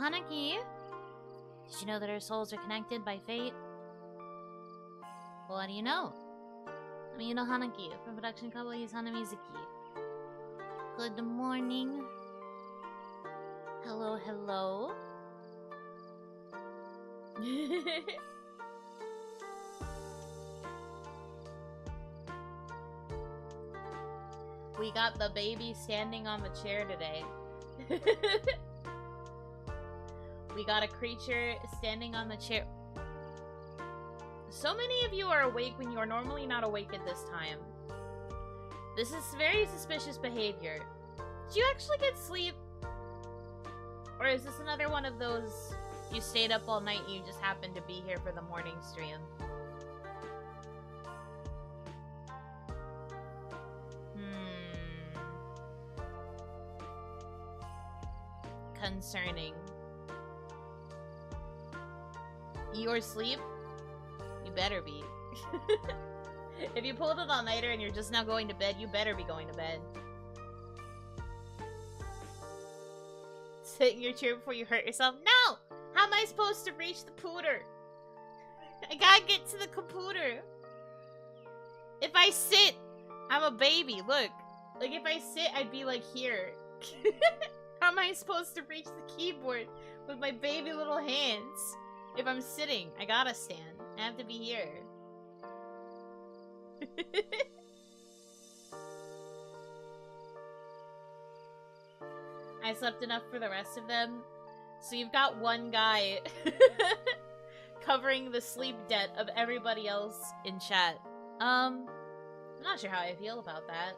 Hanaki! Did you know that our souls are connected by fate? Well, how do you know? I'm Yuno Hanaki from production Kawaii's Hanamizuki. Good morning. Hello, hello. We got the baby standing on the chair today. We got a creature standing on the chair. So many of you are awake when you are normally not awake at this time. This is very suspicious behavior. Did you actually get sleep? Or is this another one of those you stayed up all night and you just happened to be here for the morning stream? Concerning. You're asleep? You better be. If you pulled it all-nighter and you're just now going to bed, you better be going to bed. Sit in your chair before you hurt yourself. No! How am I supposed to reach the pooter? I gotta get to the computer. If I sit, I'm a baby. Look. Like, if I sit, I'd be, like, here. How am I supposed to reach the keyboard with my baby little hands? If I'm sitting, I gotta stand. I have to be here. I slept enough for the rest of them. So you've got one guy covering the sleep debt of everybody else in chat. I'm not sure how I feel about that.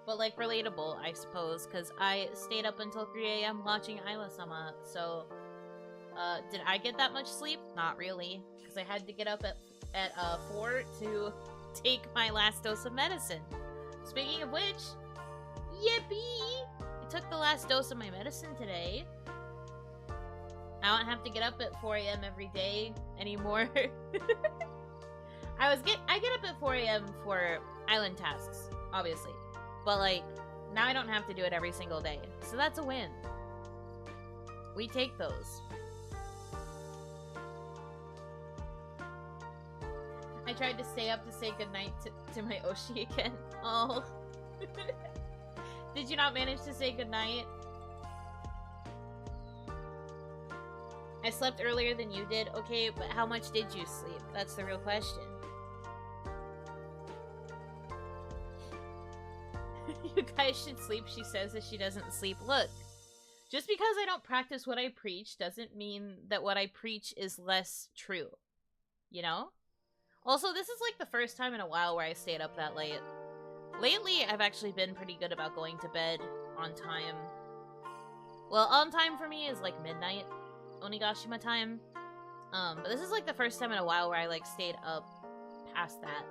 But, like, relatable, I suppose, because I stayed up until 3 AM watching Isla-sama, so, did I get that much sleep? Not really, because I had to get up at 4 to take my last dose of medicine. Speaking of which, yippee! I took the last dose of my medicine today. I don't have to get up at 4 AM every day anymore. I get up at 4 AM for island tasks, obviously. But, like, now I don't have to do it every single day. So that's a win. We take those. I tried to stay up to say goodnight to my Oshi again. Oh. Did you not manage to say goodnight? I slept earlier than you did. Okay, but how much did you sleep? That's the real question. You guys should sleep, she says, as she doesn't sleep. Look, just because I don't practice what I preach doesn't mean that what I preach is less true. You know? Also, this is like the first time in a while where I stayed up that late. Lately, I've actually been pretty good about going to bed on time. Well, on time for me is like midnight, Onigashima time. But this is like the first time in a while where I like stayed up past that.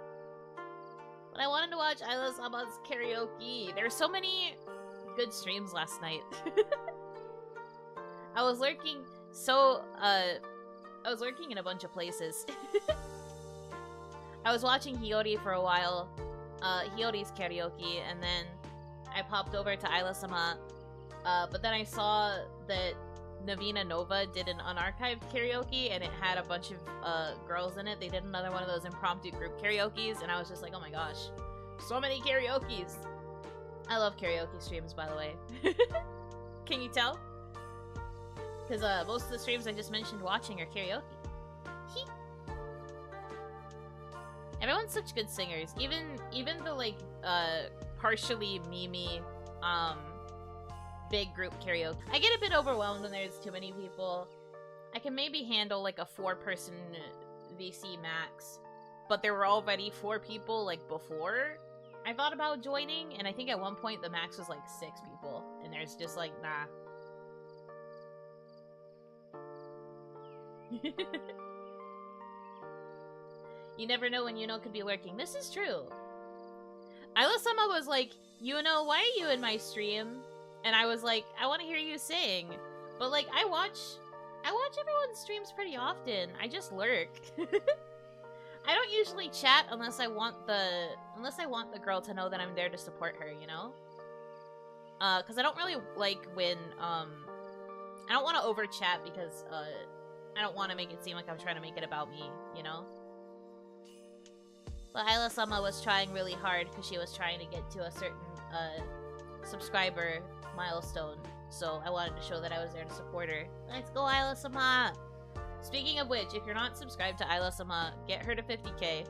But I wanted to watch Isla-sama's karaoke. There were so many good streams last night. I was lurking in a bunch of places. I was watching Hiyori for a while. Hiyori's karaoke, and then I popped over to Isla-sama. But then I saw that Navina Nova did an unarchived karaoke, and it had a bunch of girls in it. They did another one of those impromptu group karaokes, and I was just like, oh my gosh, so many karaokes. I love karaoke streams, by the way. Can you tell? Because most of the streams I just mentioned watching are karaoke. Everyone's such good singers. Even the like partially memey big group karaoke. I get a bit overwhelmed when there's too many people. I can maybe handle like a 4-person VC max, but there were already 4 people like before I thought about joining, and I think at one point the max was like 6 people, and there's just like, nah. You never know when Yuno could be lurking. This is true. Isla-sama was like, Yuno, why are you in my stream? And I was like, I want to hear you sing. But like, I watch everyone's streams pretty often. I just lurk. I don't usually chat unless I want the girl to know that I'm there to support her, you know? Cause I don't really like when I don't want to over chat because I don't want to make it seem like I'm trying to make it about me, you know? But Isla-sama was trying really hard because she was trying to get to a certain subscriber milestone. So I wanted to show that I was there to support her. Let's go, Isla-sama! Speaking of which, if you're not subscribed to Isla-sama, get her to 50k.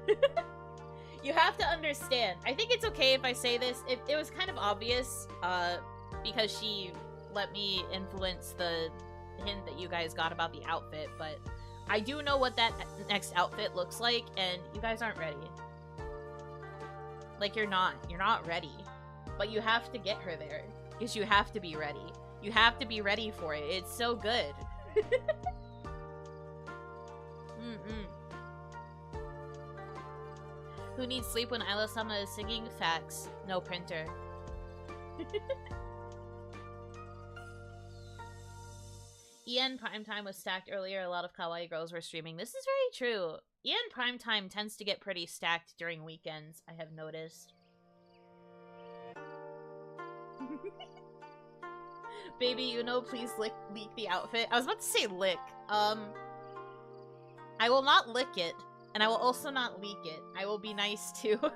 You have to understand. I think it's okay if I say this. It was kind of obvious because she let me influence the hint that you guys got about the outfit, but I do know what that next outfit looks like, and you guys aren't ready. Like, you're not ready. But you have to get her there, because you have to be ready. You have to be ready for it. It's so good. Who needs sleep when Isla-sama is singing? Facts. No printer. EN Primetime was stacked earlier. A lot of kawaii girls were streaming. This is very true. EN Primetime tends to get pretty stacked during weekends, I have noticed. Baby Yuno, please leak the outfit. I was about to say lick. I will not lick it, and I will also not leak it. I will be nice to...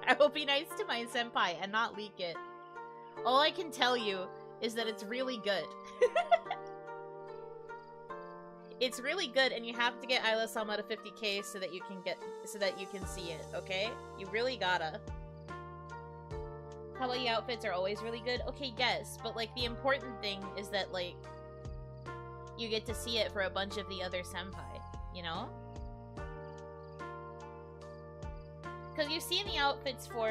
I will be nice to my senpai and not leak it. All I can tell you is that it's really good. It's really good, and you have to get Isla-sama to 50k so that you can see it, okay? You really gotta. Kawaii outfits are always really good. Okay, yes, but like the important thing is that like you get to see it for a bunch of the other senpai, you know? Because you've seen the outfits for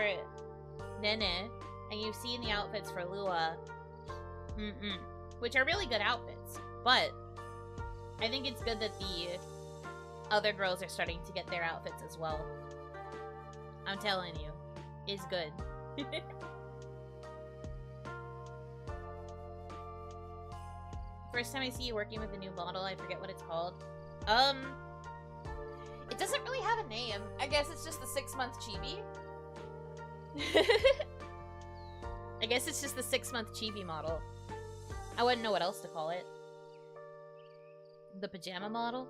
Nene, and you've seen the outfits for Lua, which are really good outfits, but I think it's good that the other girls are starting to get their outfits as well. I'm telling you, it's good. First time I see you working with a new model, I forget what it's called. It doesn't really have a name. I guess it's just the 6-month chibi. I guess it's just the 6-month chibi model. I wouldn't know what else to call it. The pajama model?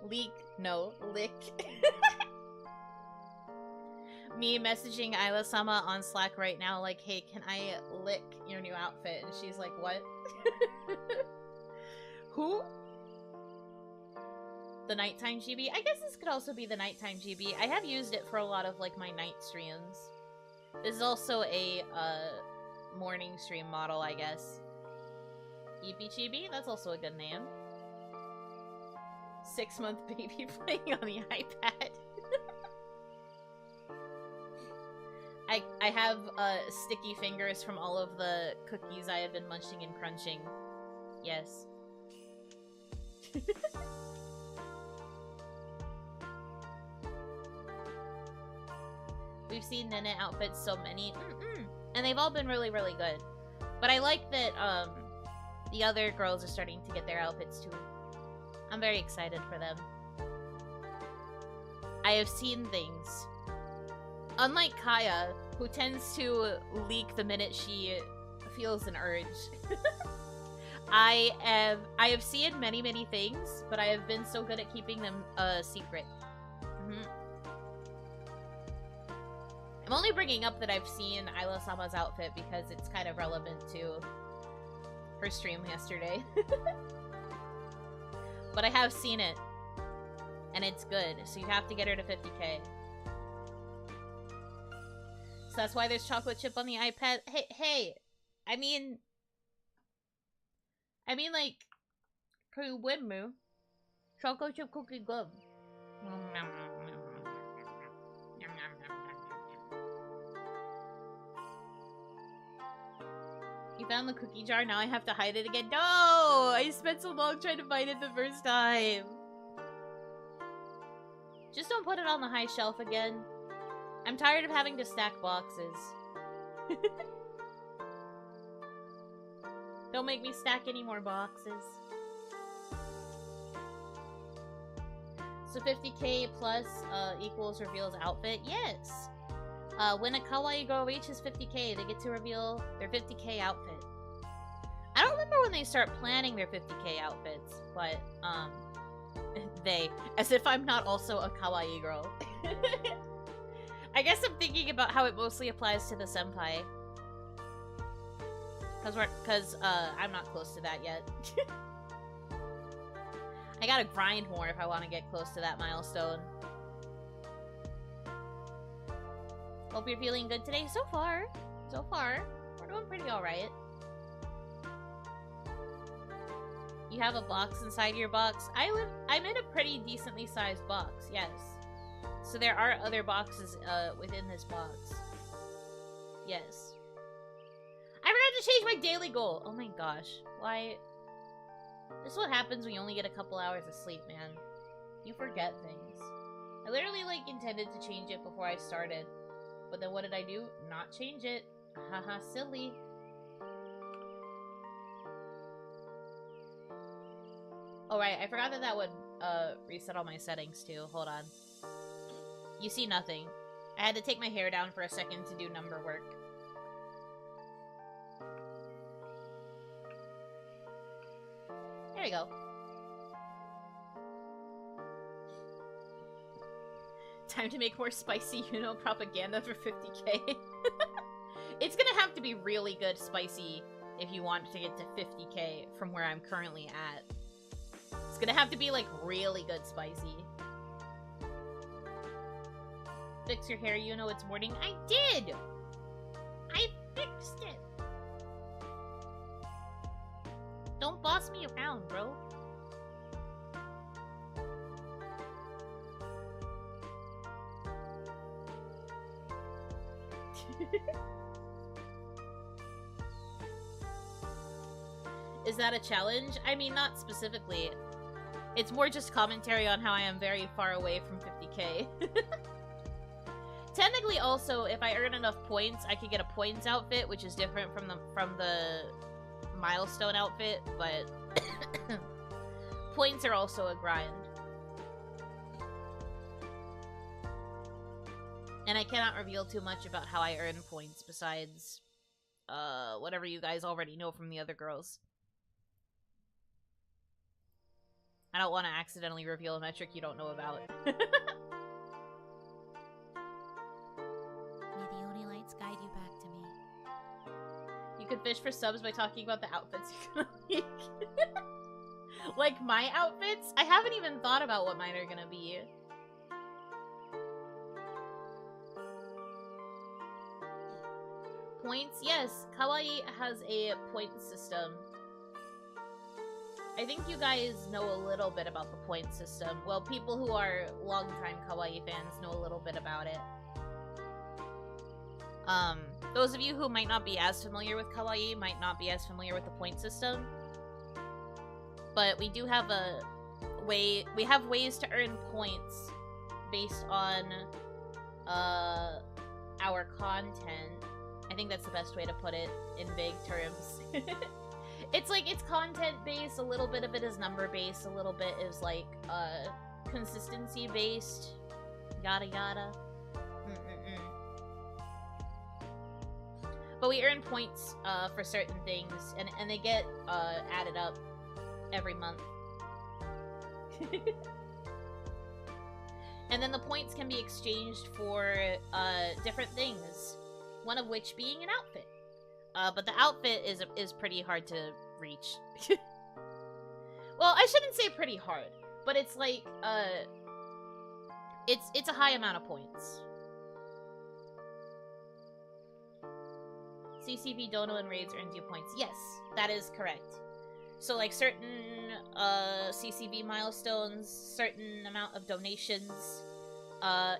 Leak. No. Lick. Me messaging Isla-sama on Slack right now like, hey, can I lick your new outfit? And she's like, what? Who? The nighttime GB? I guess this could also be the nighttime GB. I have used it for a lot of like my night streams. This is also a morning stream model, I guess. Eepy Chibi? That's also a good name. 6-month baby playing on the iPad. I have sticky fingers from all of the cookies I have been munching and crunching. Yes. We've seen Nene outfits so many. And they've all been really, really good. But I like that the other girls are starting to get their outfits too. I'm very excited for them. I have seen things. Unlike Kaya, who tends to leak the minute she feels an urge. I have seen many, many things, but I have been so good at keeping them a secret. I'm only bringing up that I've seen Isla-sama's outfit because it's kind of relevant to her stream yesterday. But I have seen it. And it's good, so you have to get her to 50k. So that's why there's chocolate chip on the iPad. Hey! I mean like, Wimmu. Chocolate chip cookie good. You found the cookie jar, now I have to hide it again. No! I spent so long trying to find it the first time. Just don't put it on the high shelf again. I'm tired of having to stack boxes. Don't make me stack any more boxes. So 50k plus equals reveals outfit? Yes! When a kawaii girl reaches 50k, they get to reveal their 50k outfit. I don't remember when they start planning their 50k outfits, but, they. As if I'm not also a kawaii girl. I guess I'm thinking about how it mostly applies to the senpai. Cause I'm not close to that yet. I gotta grind more if I want to get close to that milestone. Hope you're feeling good today. So far, we're doing pretty alright. You have a box inside your box. I'm in a pretty decently sized box, yes. So there are other boxes within this box. Yes. I forgot to change my daily goal. Oh my gosh. Why? This is what happens when you only get a couple hours of sleep, man. You forget things. I literally, like, intended to change it before I started. But then what did I do? Not change it. Haha, silly. Oh, right. I forgot that would, reset all my settings, too. Hold on. You see nothing. I had to take my hair down for a second to do number work. There we go. Time to make more spicy Yuno propaganda for 50k. It's gonna have to be really good spicy if you want to get to 50k from where I'm currently at. It's gonna have to be, like, really good spicy. Fix your hair, Yuno, it's morning. I did! I fixed it! Don't boss me around, bro. Is that a challenge? I mean, not specifically. It's more just commentary on how I am very far away from 50k. Technically, also, if I earn enough points, I could get a points outfit, which is different from the milestone outfit, but points are also a grind. And I cannot reveal too much about how I earn points besides whatever you guys already know from the other girls. I don't want to accidentally reveal a metric you don't know about. May the Oni lights guide you back to me. You could fish for subs by talking about the outfits you're gonna like. Like my outfits? I haven't even thought about what mine are gonna be. Points? Yes, Kawaii has a point system. I think you guys know a little bit about the point system. Well, people who are longtime Kawaii fans know a little bit about it. Those of you who might not be as familiar with Kawaii might not be as familiar with the point system. But we do have we have ways to earn points based on our content. I think that's the best way to put it in vague terms. It's like, it's content-based, a little bit of it is number-based, a little bit is, like, consistency-based, yada yada. But we earn points, for certain things, and they get, added up every month. And then the points can be exchanged for, different things, one of which being an outfit. But the outfit is pretty hard to reach. Well, I shouldn't say pretty hard, but it's like, it's a high amount of points. CCP Dono and Raids earns you points. Yes, that is correct. So, like, certain, CCB milestones, certain amount of donations,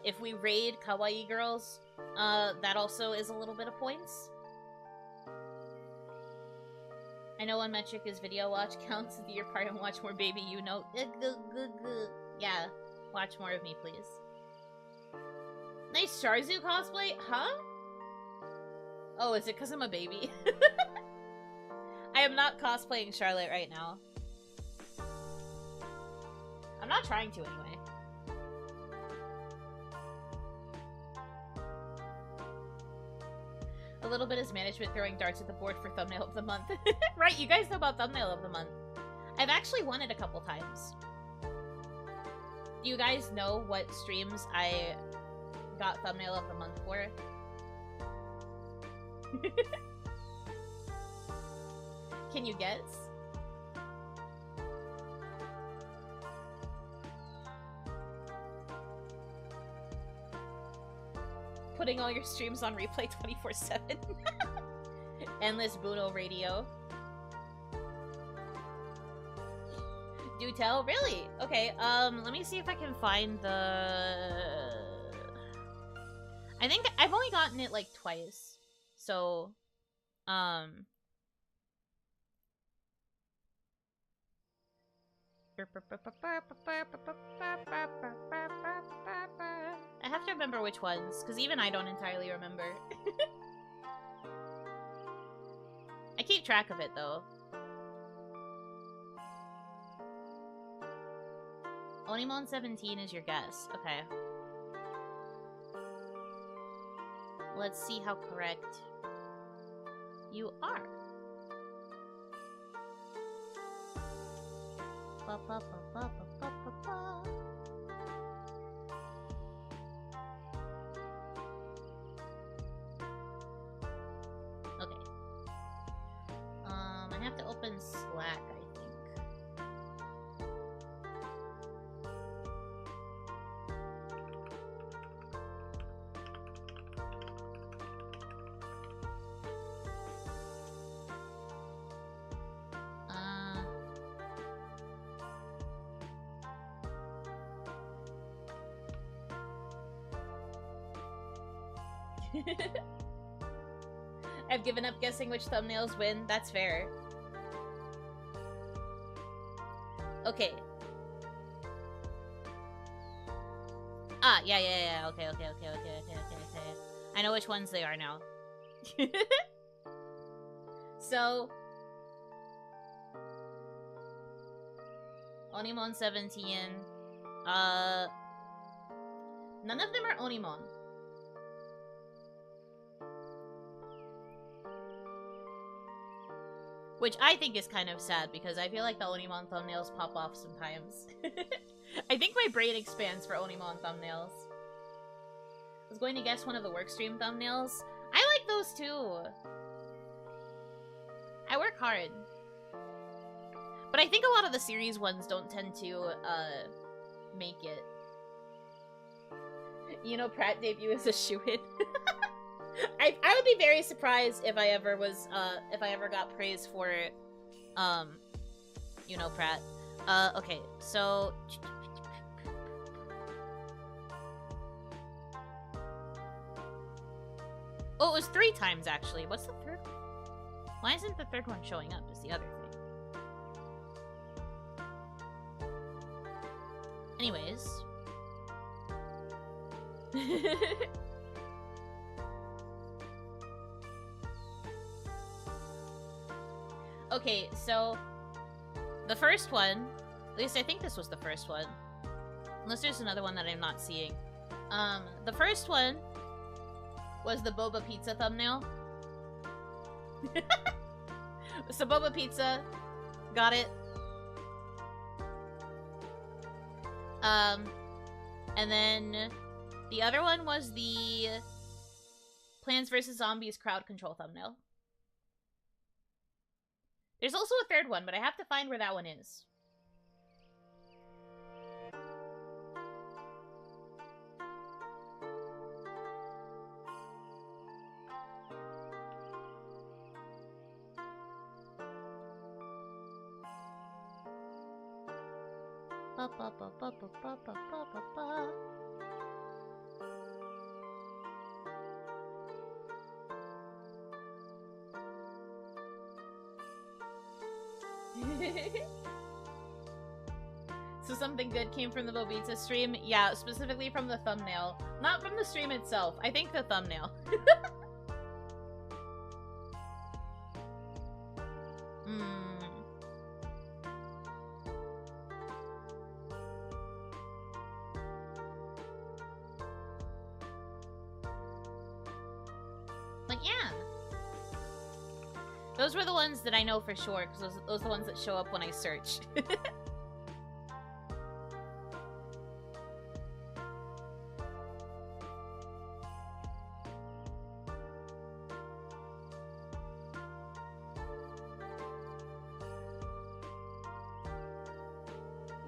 if we raid Kawaii girls, that also is a little bit of points. I know one metric is video watch counts. Do your part and watch more baby Yuno. Yeah, watch more of me, please. Nice Sharzu cosplay? Huh? Oh, is it because I'm a baby? I am not cosplaying Charlotte right now. I'm not trying to anyway. little bit is management throwing darts at the board for thumbnail of the month. Right, you guys know about thumbnail of the month. I've actually won it a couple times. Do you guys know what streams I got thumbnail of the month for? Can you guess? Putting all your streams on replay 24/7. Endless Buno radio. Do tell? Really? Okay, let me see if I can find the... I think I've only gotten it, like, twice. So, I have to remember which ones, because even I don't entirely remember. I keep track of it, though. Onimon 17 is your guess. Okay. Let's see how correct you are. Ba, ba, ba, ba, ba, ba, ba. Okay. I have to open Slack, I think. I've given up guessing which thumbnails win. That's fair. Okay. Ah, yeah. Okay. I know which ones they are now. So, Onimon 17. None of them are Onimon. Which I think is kind of sad, because I feel like the Onimon thumbnails pop off sometimes. I think my brain expands for Onimon thumbnails. I was going to guess one of the workstream thumbnails. I like those too. I work hard. But I think a lot of the series ones don't tend to, make it. You know, Pratt debut is a shoo-in. I would be very surprised if I ever was, if I ever got praise for, you know, Pratt. Okay, so... Oh, it was 3 times, actually. What's the third one? Why isn't the third one showing up is the other thing. Anyways. Okay, so the first one, at least I think this was the first one, unless there's another one that I'm not seeing. The first one was the boba pizza thumbnail. So boba pizza, got it. And then the other one was the Plants vs. Zombies crowd control thumbnail. There's also a third one, but I have to find where that one is. Ba, ba, ba, ba, ba, ba, ba, ba, ba. So something good came from the Bobita stream? Yeah, specifically from the thumbnail. Not from the stream itself. I think the thumbnail. Like, yeah. Those were the ones that I know for sure, because those are the ones that show up when I search.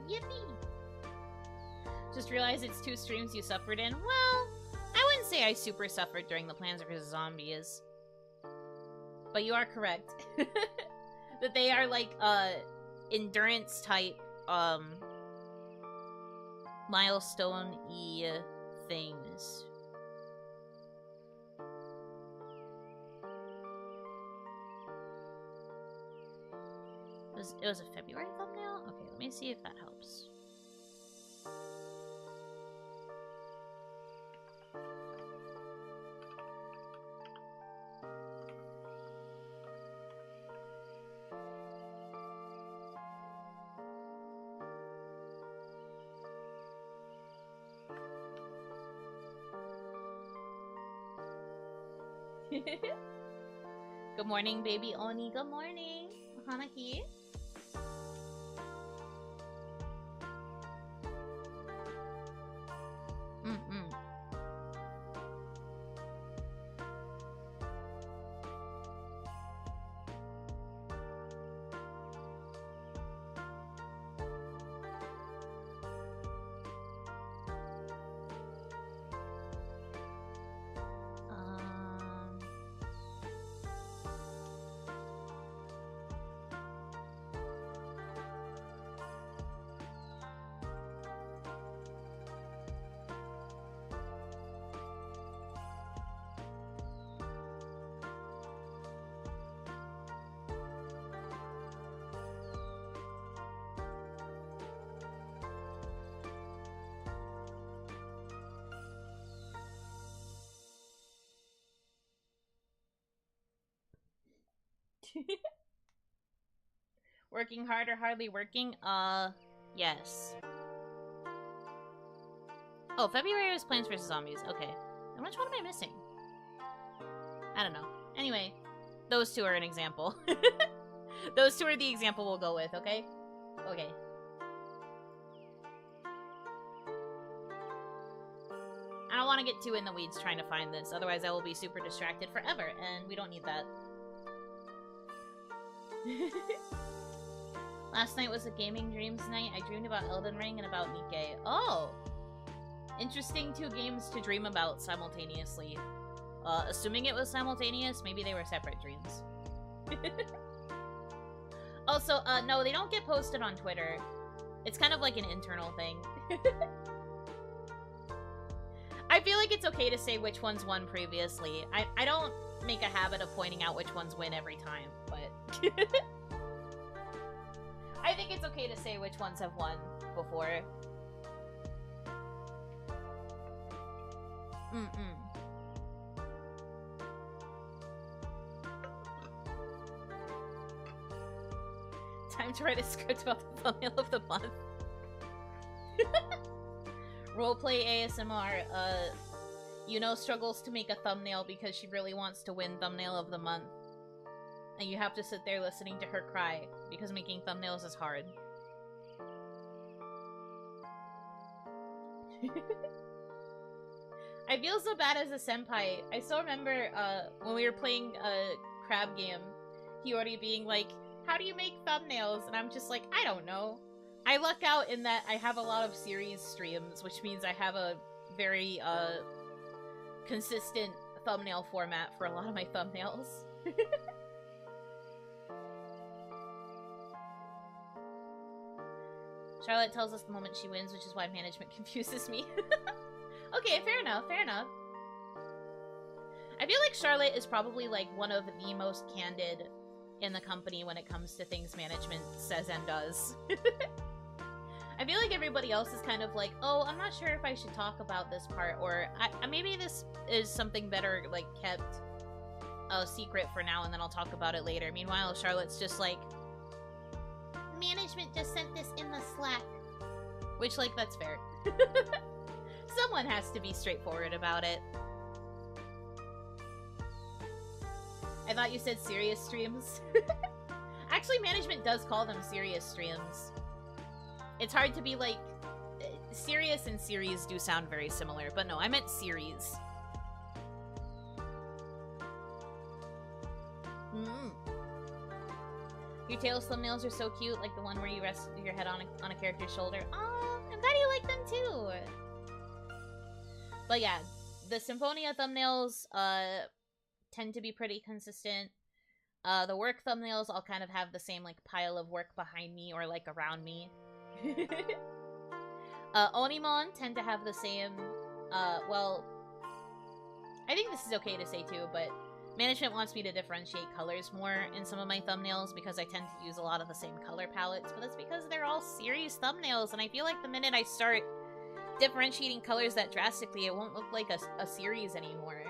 Yippee! Just realized it's 2 streams you suffered in. Well, I wouldn't say I super suffered during the Plants vs. Zombies. But you are correct. That they are like, endurance type, milestone-y things. It was a February thumbnail? Okay, let me see if that helps. Good morning, baby Oni. Good morning, Hanaki. Working hard or hardly working? Yes. Oh, February was Plants vs. Zombies. Okay. And which one am I missing? I don't know. Anyway, those 2 are an example. Those 2 are the example we'll go with, okay? Okay. I don't want to get too in the weeds trying to find this, otherwise I will be super distracted forever, and we don't need that. Last night was a gaming dreams night. I dreamed about Elden Ring and about Nikke. Oh! Interesting 2 games to dream about simultaneously. Assuming it was simultaneous, maybe they were separate dreams. Also, no, they don't get posted on Twitter. It's kind of like an internal thing. I feel like it's okay to say which ones won previously. I don't make a habit of pointing out which ones win every time, but... I think it's okay to say which ones have won before. Time to write a script about the thumbnail of the month. Roleplay ASMR, Yuno struggles to make a thumbnail because she really wants to win thumbnail of the month. And you have to sit there listening to her cry, because making thumbnails is hard. I feel so bad as a senpai. I still remember, when we were playing a crab game, Hiyori being like, how do you make thumbnails? And I'm just like, I don't know. I luck out in that I have a lot of series streams, which means I have a very, consistent thumbnail format for a lot of my thumbnails. Charlotte tells us the moment she wins, which is why management confuses me. Okay, fair enough, fair enough. I feel like Charlotte is probably, like, one of the most candid in the company when it comes to things management says and does. I feel like everybody else is kind of like, oh, I'm not sure if I should talk about this part, or maybe this is something better, like, kept a secret for now, and then I'll talk about it later. Meanwhile, Charlotte's just like, management just sent this in the Slack. Which, like, that's fair. Someone has to be straightforward about it. I thought you said serious streams. Actually, management does call them serious streams. It's hard to be like... serious and series do sound very similar, but no, I meant series. Your Tails thumbnails are so cute, like the one where you rest your head on a character's shoulder. Oh, I'm glad you like them too! But yeah, the Symphonia thumbnails tend to be pretty consistent. The work thumbnails all kind of have the same like pile of work behind me or like around me. Onimon tend to have the same, well, I think this is okay to say too, but management wants me to differentiate colors more in some of my thumbnails because I tend to use a lot of the same color palettes, but that's because they're all series thumbnails, and I feel like the minute I start differentiating colors that drastically, it won't look like a series anymore.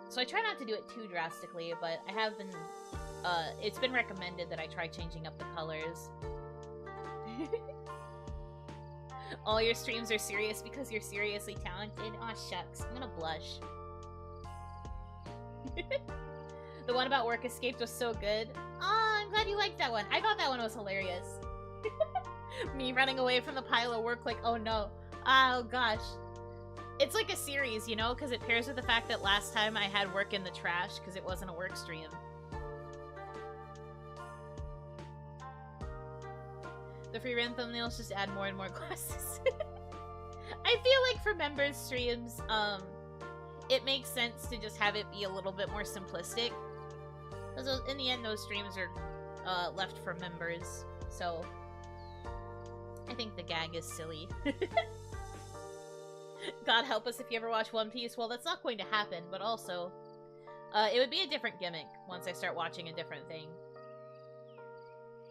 So I try not to do it too drastically, but I have been, it's been recommended that I try changing up the colors. All your streams are serious because you're seriously talented? Aw, shucks. I'm gonna blush. The one about work escaped was so good. Aw, I'm glad you liked that one. I thought that one was hilarious. Me running away from the pile of work like, oh no. Oh gosh. It's like a series, you know, because it pairs with the fact that last time I had work in the trash because it wasn't a work stream. The free run thumbnails just add more and more glasses. I feel like for members streams, it makes sense to just have it be a little bit more simplistic. Because in the end, those streams are left for members, so I think the gag is silly. God help us if you ever watch One Piece. Well, that's not going to happen, but also, it would be a different gimmick once I start watching a different thing.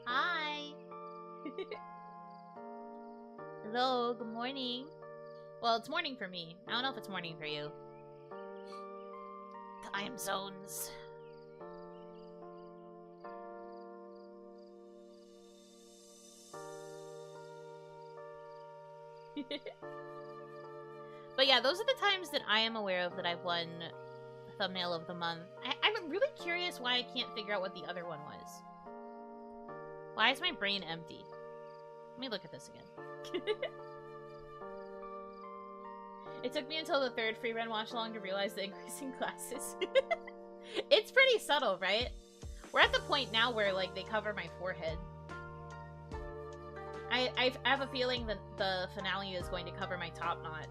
Hi! Hello, good morning. Well, it's morning for me. I don't know if it's morning for you. Time zones. But yeah, those are the times that I am aware of that I've won Thumbnail of the Month. I'm really curious why I can't figure out what the other one was. Why is my brain empty? Let me look at this again. It took me until the third free run watch along to realize the increasing classes. It's pretty subtle, right? We're at the point now where, like, they cover my forehead. I have a feeling that the finale is going to cover my top knot.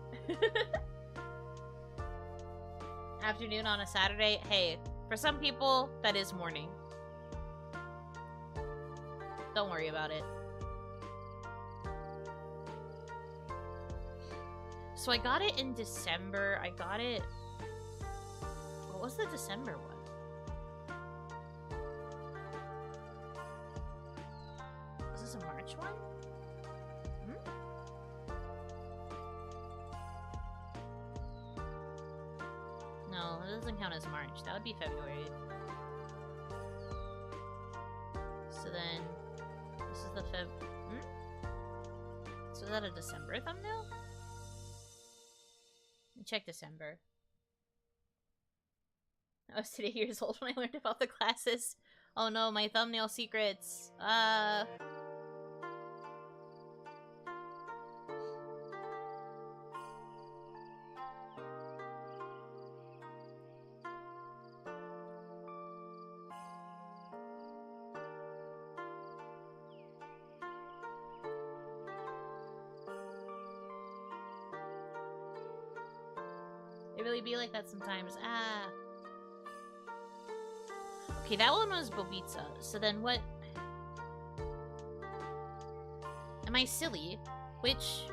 Afternoon on a Saturday? Hey, for some people, that is morning. Don't worry about it. So I got it in December. I got it... What was the December one? Was this a March one? No, it doesn't count as March. That would be February. So then... This is the So is that a December thumbnail? Check December. I was 2 years old when I learned about the classes. Oh no, my thumbnail secrets. Really be like that sometimes. Okay, that one was Bobitsa. So then what? Am I silly? Which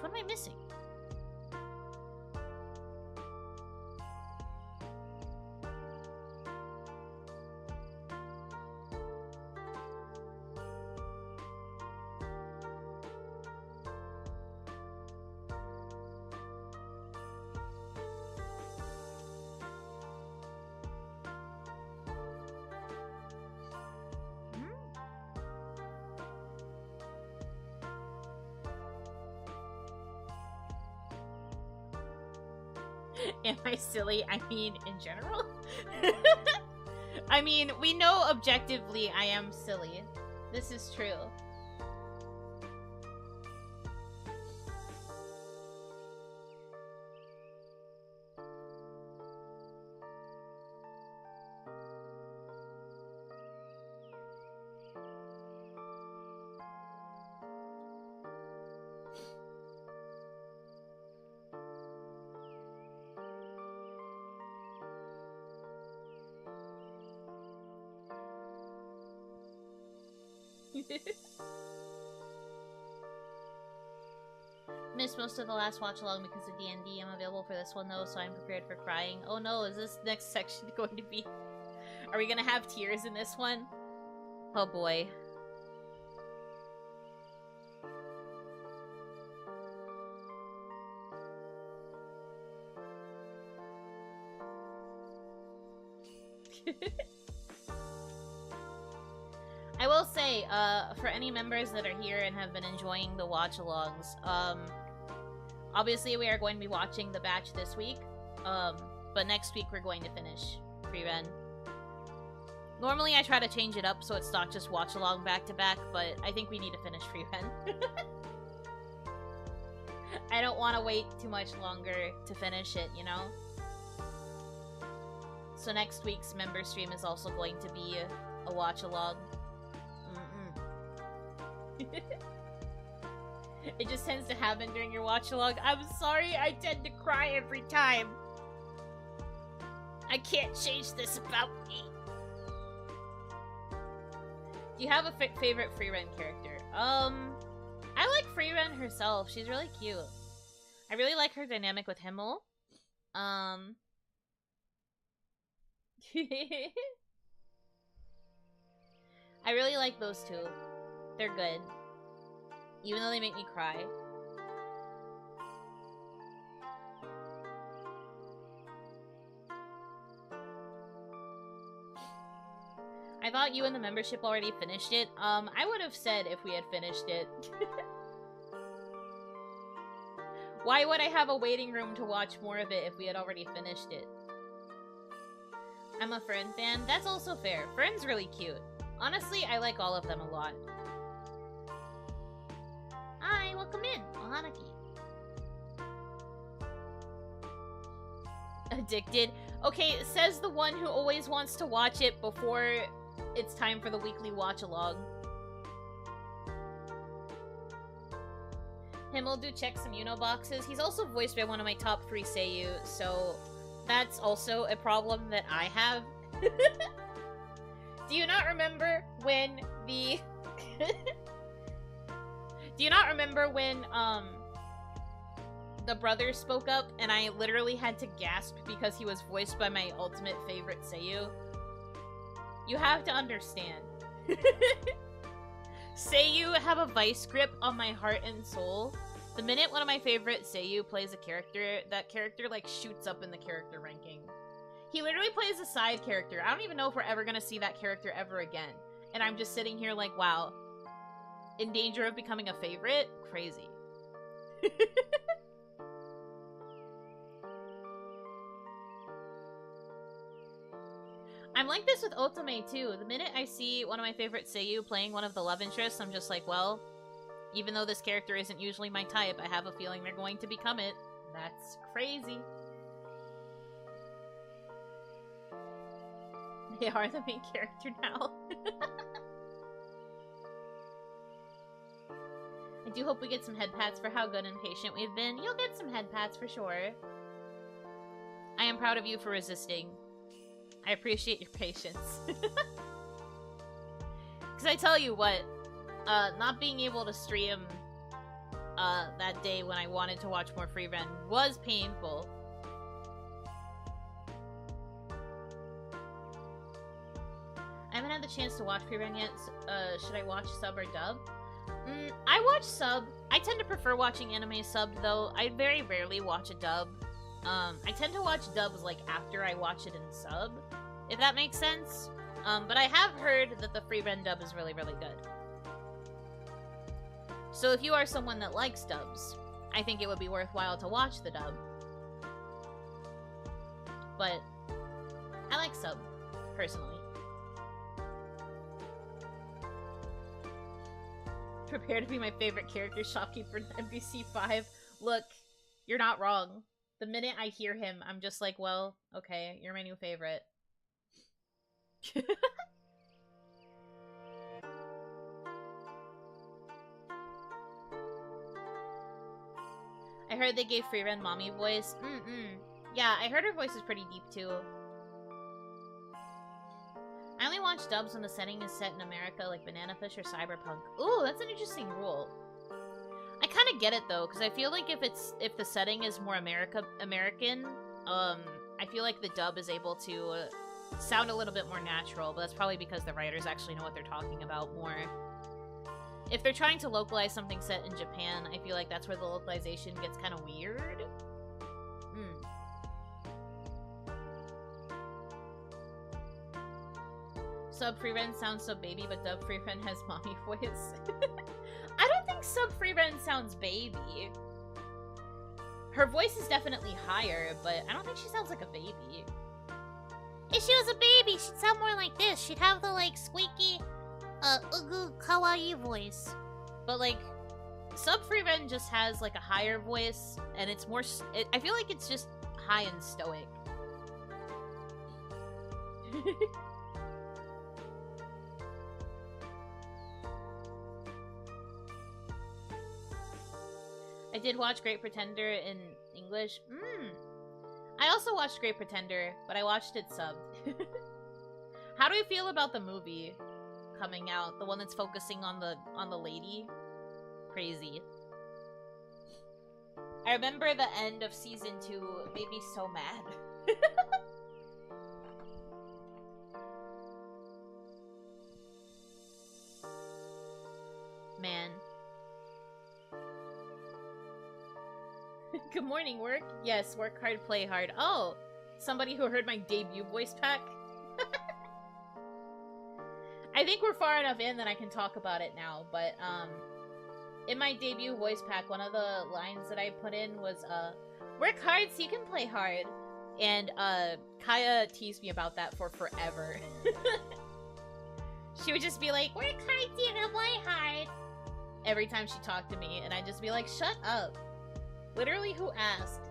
one am I missing? Am I silly? I mean, in general? I mean, we know objectively I am silly. This is true. Missed most of the last watch along because of D&D. I'm available for this one though, so I'm prepared for crying. Oh no, is this next section going to be... Are we gonna have tears in this one? Oh boy. I will say, for any members that are here and have been enjoying the watch-alongs, obviously we are going to be watching the batch this week, but next week we're going to finish Free Ren. Normally I try to change it up so it's not just watch-along back-to-back, but I think we need to finish Free Ren. I don't want to wait too much longer to finish it, you know? So next week's member stream is also going to be a watch-along. It just tends to happen during your watch-along. I'm sorry, I tend to cry every time. I can't change this about me. Do you have a favorite Free Ren character? I like Free Ren herself. She's really cute. I really like her dynamic with Himmel. I really like those two. They're good. Even though they make me cry. I thought you and the membership already finished it. I would have said if we had finished it. Why would I have a waiting room to watch more of it if we had already finished it? I'm a Fern fan. That's also fair. Fern's really cute. Honestly, I like all of them a lot. Hi, welcome in, Hanaki. Addicted. Okay, says the one who always wants to watch it before it's time for the weekly watch-along. Himmel do check some Yuno boxes. He's also voiced by one of my top 3 seiyuu, so that's also a problem that I have. Do you not remember when the... Do you not remember when, the brothers spoke up and I literally had to gasp because he was voiced by my ultimate favorite seiyuu? You have to understand. Seiyuu have a vice grip on my heart and soul. The minute one of my favorite seiyuu plays a character, that character, like, shoots up in the character ranking. He literally plays a side character. I don't even know if we're ever gonna see that character ever again. And I'm just sitting here like, wow. In danger of becoming a favorite? Crazy. I'm like this with Otome too. The minute I see one of my favorite seiyuu playing one of the love interests, I'm just like, well, even though this character isn't usually my type, I have a feeling they're going to become it. That's crazy. They are the main character now. I do hope we get some head pats for how good and patient we've been. You'll get some head pats for sure. I am proud of you for resisting. I appreciate your patience. Because I tell you what, not being able to stream that day when I wanted to watch more Free Ren was painful. I haven't had the chance to watch Free Ren yet. Should I watch sub or dub? I watch sub. I tend to prefer watching anime sub, though. I very rarely watch a dub. I tend to watch dubs, like, after I watch it in sub, if that makes sense. But I have heard that the Free Ren dub is really, really good. So if you are someone that likes dubs, I think it would be worthwhile to watch the dub. but I like sub, personally. Prepare to be my favorite character, shopkeeper in MVC 5. Look, you're not wrong. The minute I hear him, I'm just like, well, okay, you're my new favorite. I heard they gave Freeren mommy voice. Yeah, I heard her voice is pretty deep too. I only watch dubs when the setting is set in America, like Banana Fish or Cyberpunk. Ooh, that's an interesting rule. I kind of get it though, because I feel like if the setting is more American, I feel like the dub is able to sound a little bit more natural, but that's probably because the writers actually know what they're talking about more. If they're trying to localize something set in Japan, I feel like that's where the localization gets kind of weird. Sub Freeren sounds so baby, but dub Freeren has mommy voice. I don't think sub Freeren sounds baby. Her voice is definitely higher, but I don't think she sounds like a baby. If she was a baby, she'd sound more like this. She'd have the, like, squeaky, kawaii voice. But, like, sub Freeren just has, like, a higher voice, and it's more... I feel like it's just high and stoic. I did watch Great Pretender in English. I also watched Great Pretender, but I watched it subbed. How do you feel about the movie coming out? The one that's focusing on the lady? Crazy. I remember the end of season 2 made me so mad. Man. Good morning, work. Yes, work hard, play hard. Oh, somebody who heard my debut voice pack. I think we're far enough in that I can talk about it now, but in my debut voice pack, one of the lines that I put in was work hard so you can play hard. And Kaya teased me about that for forever. She would just be like, work hard so you can play hard, every time she talked to me, and I'd just be like, shut up. Literally, who asked?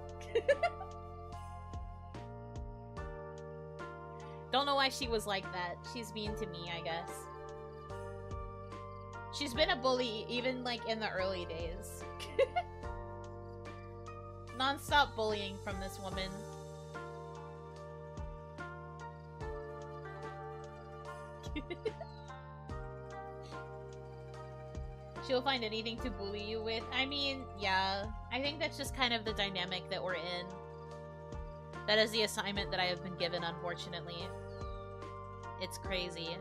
Don't know why she was like that. She's mean to me, I guess. She's been a bully, even, like, in the early days. Non-stop bullying from this woman. She'll find anything to bully you with. I mean, yeah. I think that's just kind of the dynamic that we're in. That is the assignment that I have been given, unfortunately. It's crazy.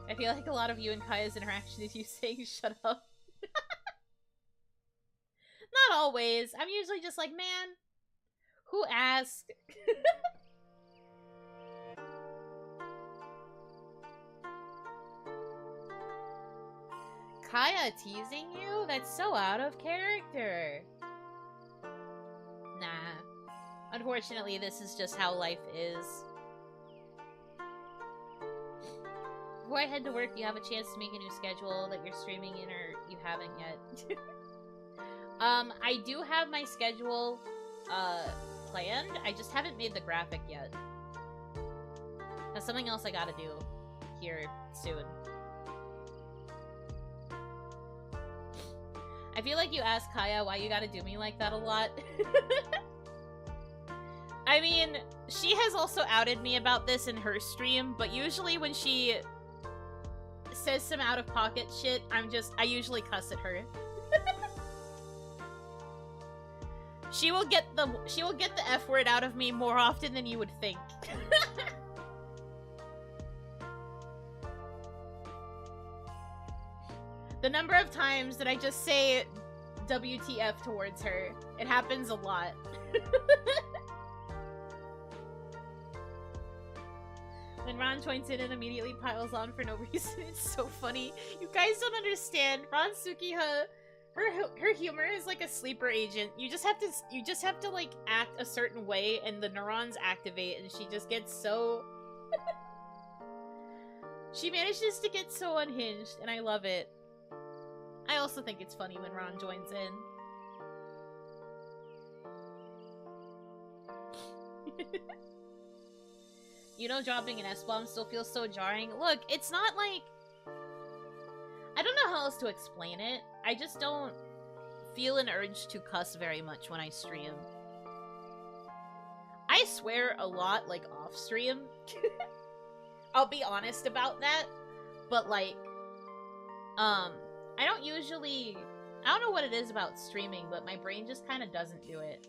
I feel like a lot of you and Kaya's interaction is you saying, shut up. Not always. I'm usually just like, man, who asked? Kaya teasing you? That's so out of character. Nah. Unfortunately, this is just how life is. Before I head to work, you have a chance to make a new schedule that you're streaming in, or you haven't yet. I do have my schedule planned. I just haven't made the graphic yet. That's something else I gotta do here soon. I feel like you ask Kaya why you gotta do me like that a lot. I mean, she has also outed me about this in her stream, but usually when she says some out-of-pocket shit, I usually cuss at her. She will get the F word out of me more often than you would think. The number of times that I just say WTF towards her, it happens a lot. When Ron joins in and immediately piles on for no reason, it's so funny. You guys don't understand. Ron Sukiha Her humor is like a sleeper agent. You just have to like act a certain way and the neurons activate and she just gets so she manages to get so unhinged and I love it. I also think it's funny when Ron joins in. You know, dropping an S-bomb still feels so jarring. Look, it's not like... I don't know how else to explain it. I just don't feel an urge to cuss very much when I stream. I swear a lot, like, off-stream. I'll be honest about that. But, like, I don't usually... I don't know what it is about streaming, but my brain just kind of doesn't do it.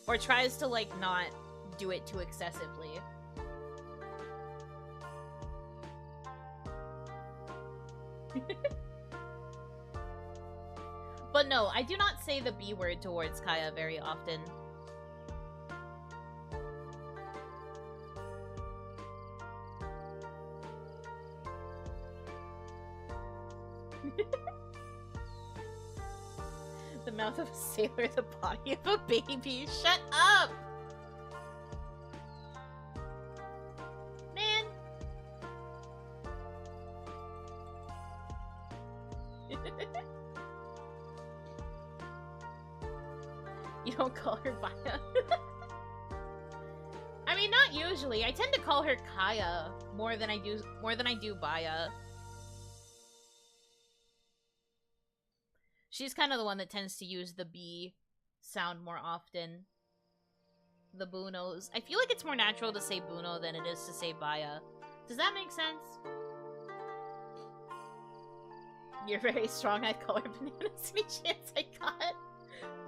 Or tries to, like, not do it too excessively. But no, I do not say the B word towards Kaya very often. The mouth of a sailor, the body of a baby. Shut up! Man! You don't call her Baya? I mean, not usually. I tend to call her Kaya more than I do Baya. She's kind of the one that tends to use the B sound more often. The Bunos. I feel like it's more natural to say Buno than it is to say Baya. Does that make sense? You're very strong. I'd call her bananas any chance I got.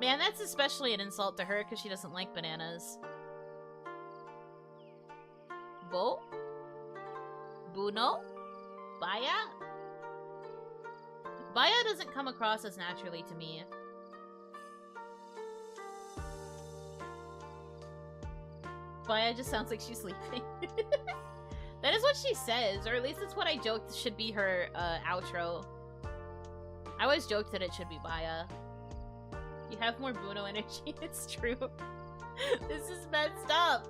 Man, that's especially an insult to her because she doesn't like bananas. Bo? Buno? Baya? Baya doesn't come across as naturally to me. Baya just sounds like she's sleeping. That is what she says, or at least it's what I joked should be her outro. I always joked that it should be Baya. You have more Buno energy, it's true. This is messed up.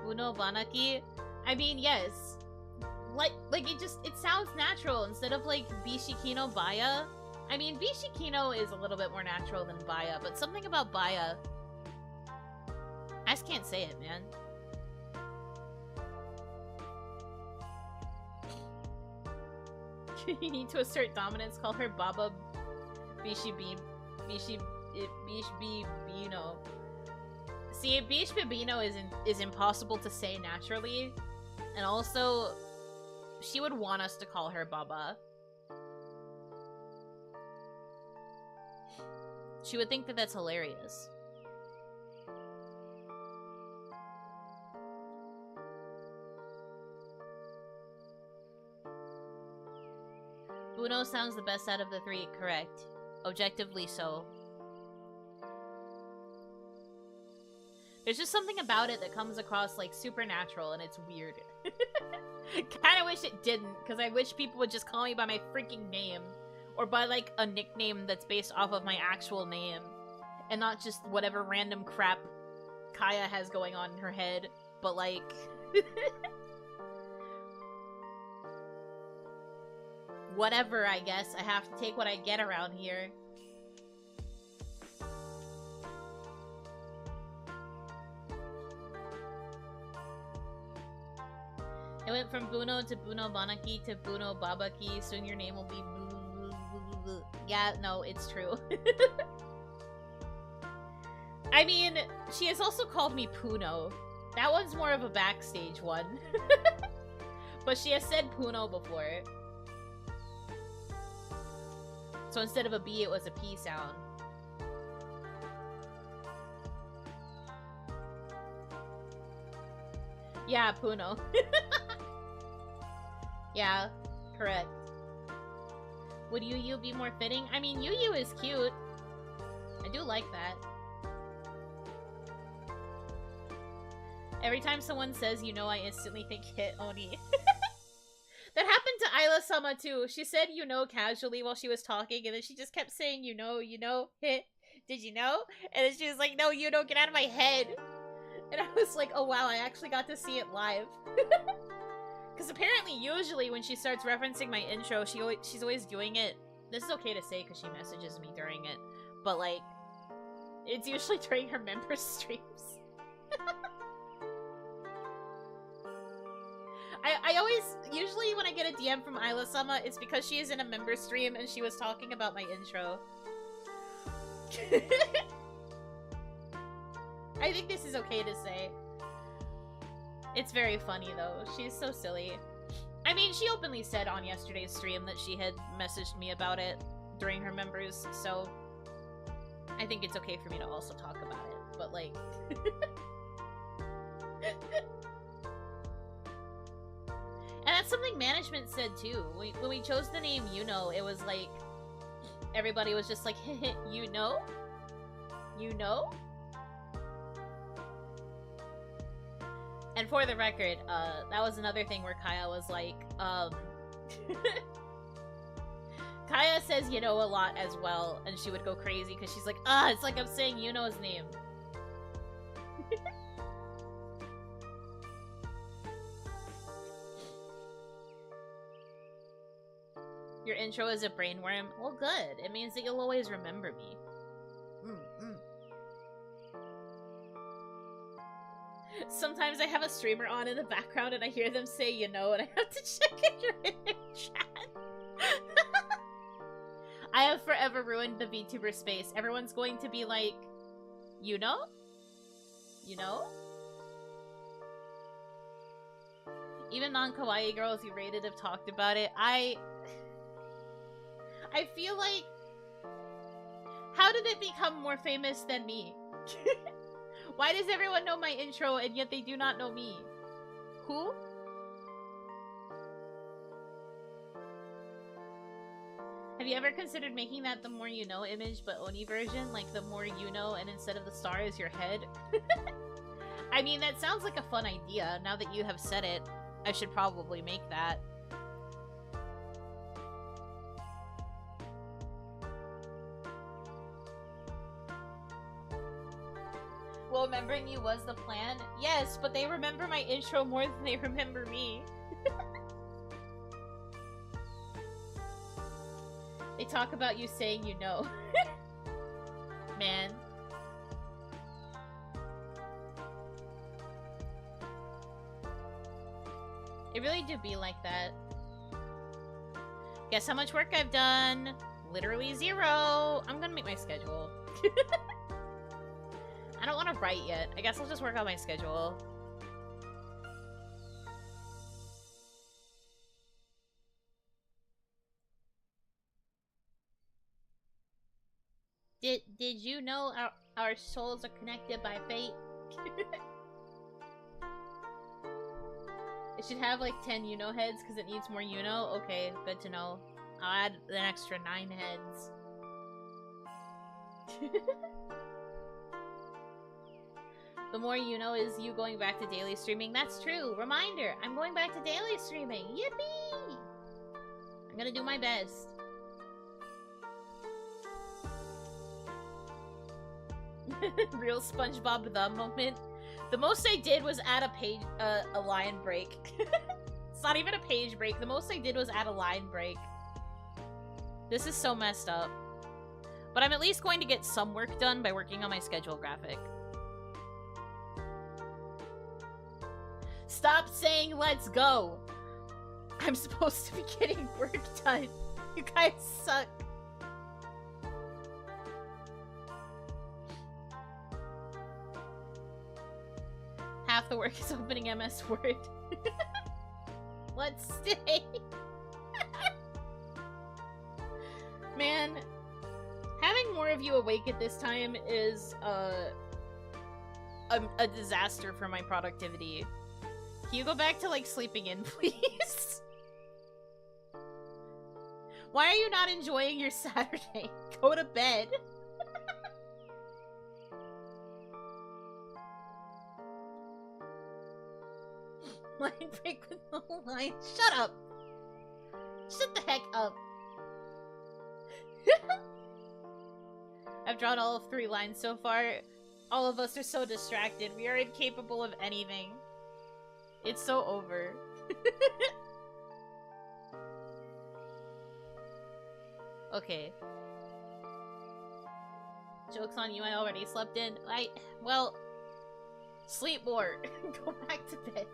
Buno Banaki? I mean, yes. Like it sounds natural instead of like Nishikino Baya. I mean, Nishikino is a little bit more natural than Baya, but something about Baya, I just can't say it, man. You need to assert dominance, call her Baba Bishibino. See, Bishibino is impossible to say naturally, and also she would want us to call her Baba. She would think that that's hilarious. Buno sounds the best out of the three, correct. Objectively so. There's just something about it that comes across like supernatural and it's weird. Kinda wish it didn't, because I wish people would just call me by my freaking name. Or by like a nickname that's based off of my actual name. And not just whatever random crap Kaya has going on in her head. But like... whatever, I guess. I have to take what I get around here. It went from Buno to Buno Banaki to Buno Babaki. Soon your name will be... Yeah, no, it's true. I mean, she has also called me Puno. That one's more of a backstage one. But she has said Puno before. So instead of a B, it was a P sound. Yeah, Puno. Yeah, correct. Would Yu be more fitting? I mean, Yu is cute. I do like that. Every time someone says, you know, I instantly think hit Oni. That happened to Isla Isla-sama too. She said you know casually while she was talking, and then she just kept saying you know, did you know? And then she was like, no, you know, get out of my head. And I was like, oh wow, I actually got to see it live. Because apparently, usually when she starts referencing my intro, she's always doing it. This is okay to say because she messages me during it, but like, it's usually during her member streams. I always, usually when I get a DM from Isla-sama, it's because she is in a member stream and she was talking about my intro. I think this is okay to say. It's very funny though. She's so silly. I mean, she openly said on yesterday's stream that she had messaged me about it during her members, so I think it's okay for me to also talk about it, but like... And that's something management said too. When we chose the name Yuno, it was like, everybody was just like, you know? You know? And for the record, that was another thing where Kaya was like, Kaya says you know a lot as well, and she would go crazy because she's like, it's like I'm saying Yuno's name. Your intro is a brainworm? Well, good. It means that you'll always remember me. Sometimes I have a streamer on in the background and I hear them say, you know, and I have to check if you're in the chat. I have forever ruined the VTuber space. Everyone's going to be like, you know? You know? Even non-kawaii girls you rated have talked about it. I feel like... How did it become more famous than me? Why does everyone know my intro and yet they do not know me? Who? Have you ever considered making that the more you know image but Oni version? Like the more you know and instead of the star is your head? I mean, that sounds like a fun idea. Now that you have said it, I should probably make that. Well, remembering you was the plan? Yes, but they remember my intro more than they remember me. They talk about you saying you know. Man. It really do be like that. Guess how much work I've done? Literally 0. I'm gonna make my schedule. I don't want to write yet. I guess I'll just work on my schedule. Did you know our souls are connected by fate? It should have like 10 Yuno heads because it needs more Yuno. Okay, good to know. I'll add an extra 9 heads. The more you know is you going back to daily streaming. That's true. Reminder, I'm going back to daily streaming. Yippee! I'm gonna do my best. Real SpongeBob the moment. The most I did was add a page, a line break. It's not even a page break. The most I did was add a line break. This is so messed up. But I'm at least going to get some work done by working on my schedule graphic. Stop saying let's go! I'm supposed to be getting work done. You guys suck. Half the work is opening MS Word. Let's stay. Man, having more of you awake at this time is a disaster for my productivity. Can you go back to, like, sleeping in, please? Why are you not enjoying your Saturday? Go to bed. Line break with no line. Shut up. Shut the heck up. I've drawn all of 3 lines so far. All of us are so distracted. We are incapable of anything. It's so over. Okay. Joke's on you, I already slept in. Well, sleep more. Go back to bed.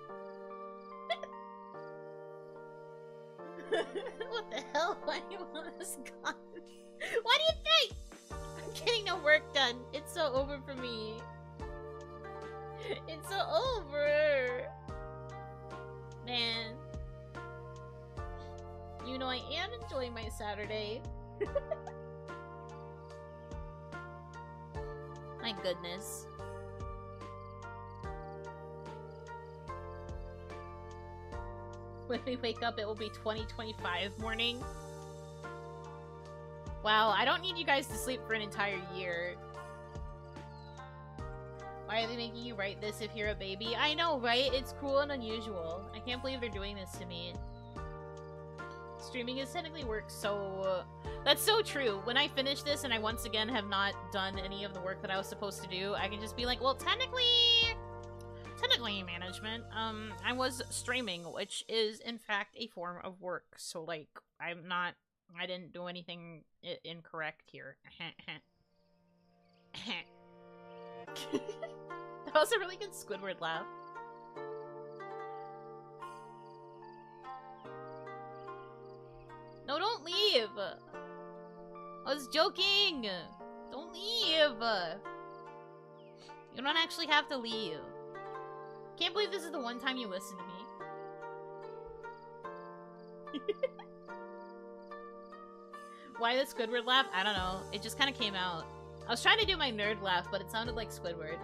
What the hell? Why do you want us gone? Why do you think? I'm getting no work done. It's so over for me. It's so over. Man. You know I am enjoying my Saturday. My goodness. When we wake up, it will be 2025 morning. Wow, I don't need you guys to sleep for an entire year. Why are they making you write this if you're a baby? I know, right? It's cruel and unusual. I can't believe they're doing this to me. Streaming is technically work, so... That's so true. When I finish this and I once again have not done any of the work that I was supposed to do, I can just be like, well, technically management, I was streaming, which is in fact a form of work. So like, I didn't do anything incorrect here. That was a really good Squidward laugh. No, don't leave! I was joking! Don't leave! You don't actually have to leave. Can't believe this is the one time you listen to me. Why the Squidward laugh? I don't know. It just kind of came out. I was trying to do my nerd laugh, but it sounded like Squidward.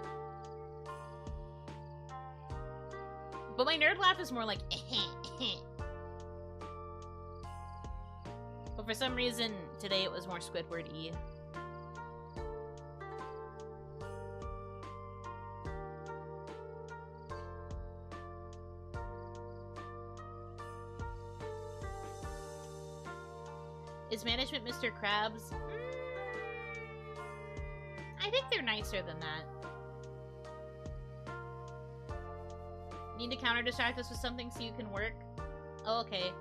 But my nerd laugh is more like But for some reason, today it was more Squidward-y. Is management Mr. Krabs? I think they're nicer than that. Need to counter-distract us with something so you can work? Oh, okay.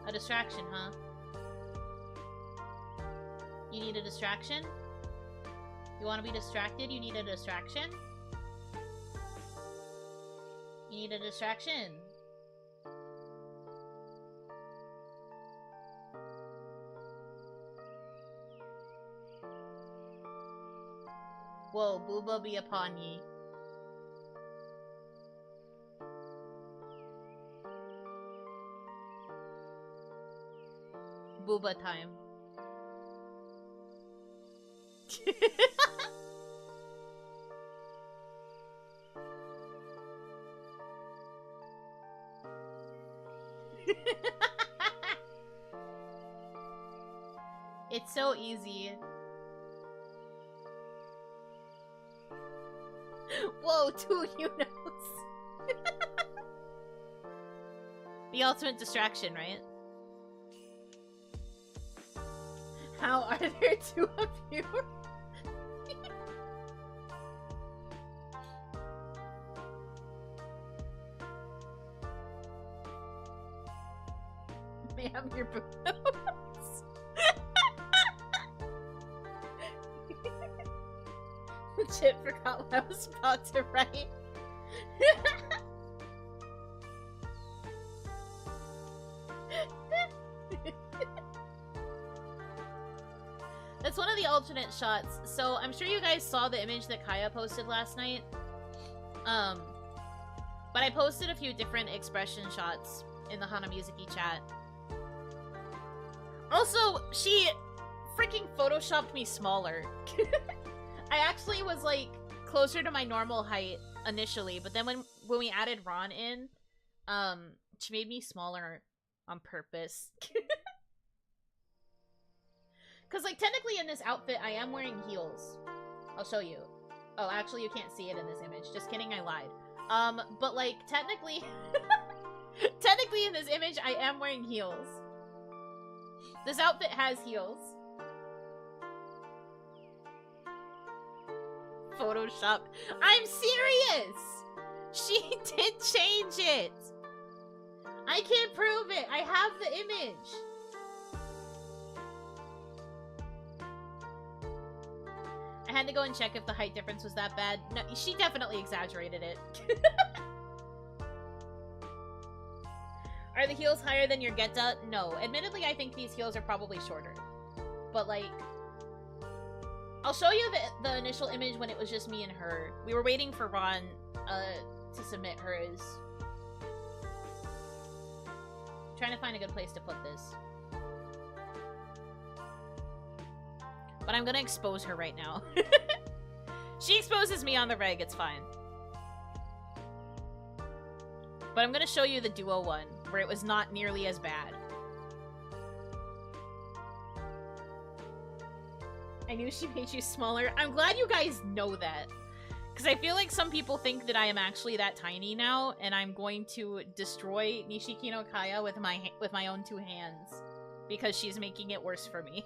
A distraction, huh? You need a distraction? You want to be distracted? You need a distraction? You need a distraction. Whoa, booba be upon ye. Booba time. It's so easy. Whoa, 2 Yunos. The ultimate distraction, right? How are there 2 of you? Ma'am, your boobs. Legit forgot what I was about to write. That's one of the alternate shots. So I'm sure you guys saw the image that Kaya posted last night. But I posted a few different expression shots in the Hanamizuki chat. Also, she freaking photoshopped me smaller. I actually was like closer to my normal height initially, but then when we added Ron in, she made me smaller on purpose. Cause like technically in this outfit I am wearing heels. I'll show you. Oh, actually you can't see it in this image. Just kidding, I lied. But like technically Technically, in this image, I am wearing heels. This outfit has heels. Photoshop. I'm serious! She did change it! I can't prove it! I have the image! I had to go and check if the height difference was that bad. No, she definitely exaggerated it. Are the heels higher than your geta? No. Admittedly, I think these heels are probably shorter. But, like... I'll show you the initial image when it was just me and her. We were waiting for Ron to submit hers. Trying to find a good place to put this. But I'm gonna expose her right now. She exposes me on the reg, it's fine. But I'm gonna show you the duo one, where it was not nearly as bad. I knew she made you smaller. I'm glad you guys know that. Because I feel like some people think that I am actually that tiny now, and I'm going to destroy Nishikino Kaya with my own two hands. Because she's making it worse for me.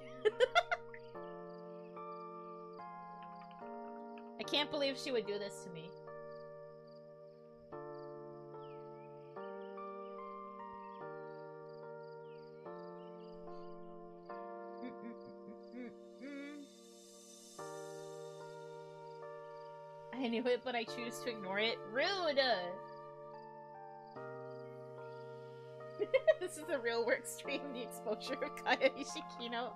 I can't believe she would do this to me. I knew it, but I choose to ignore it. Rude! This is a real work stream, the exposure of Kaya Nishikino.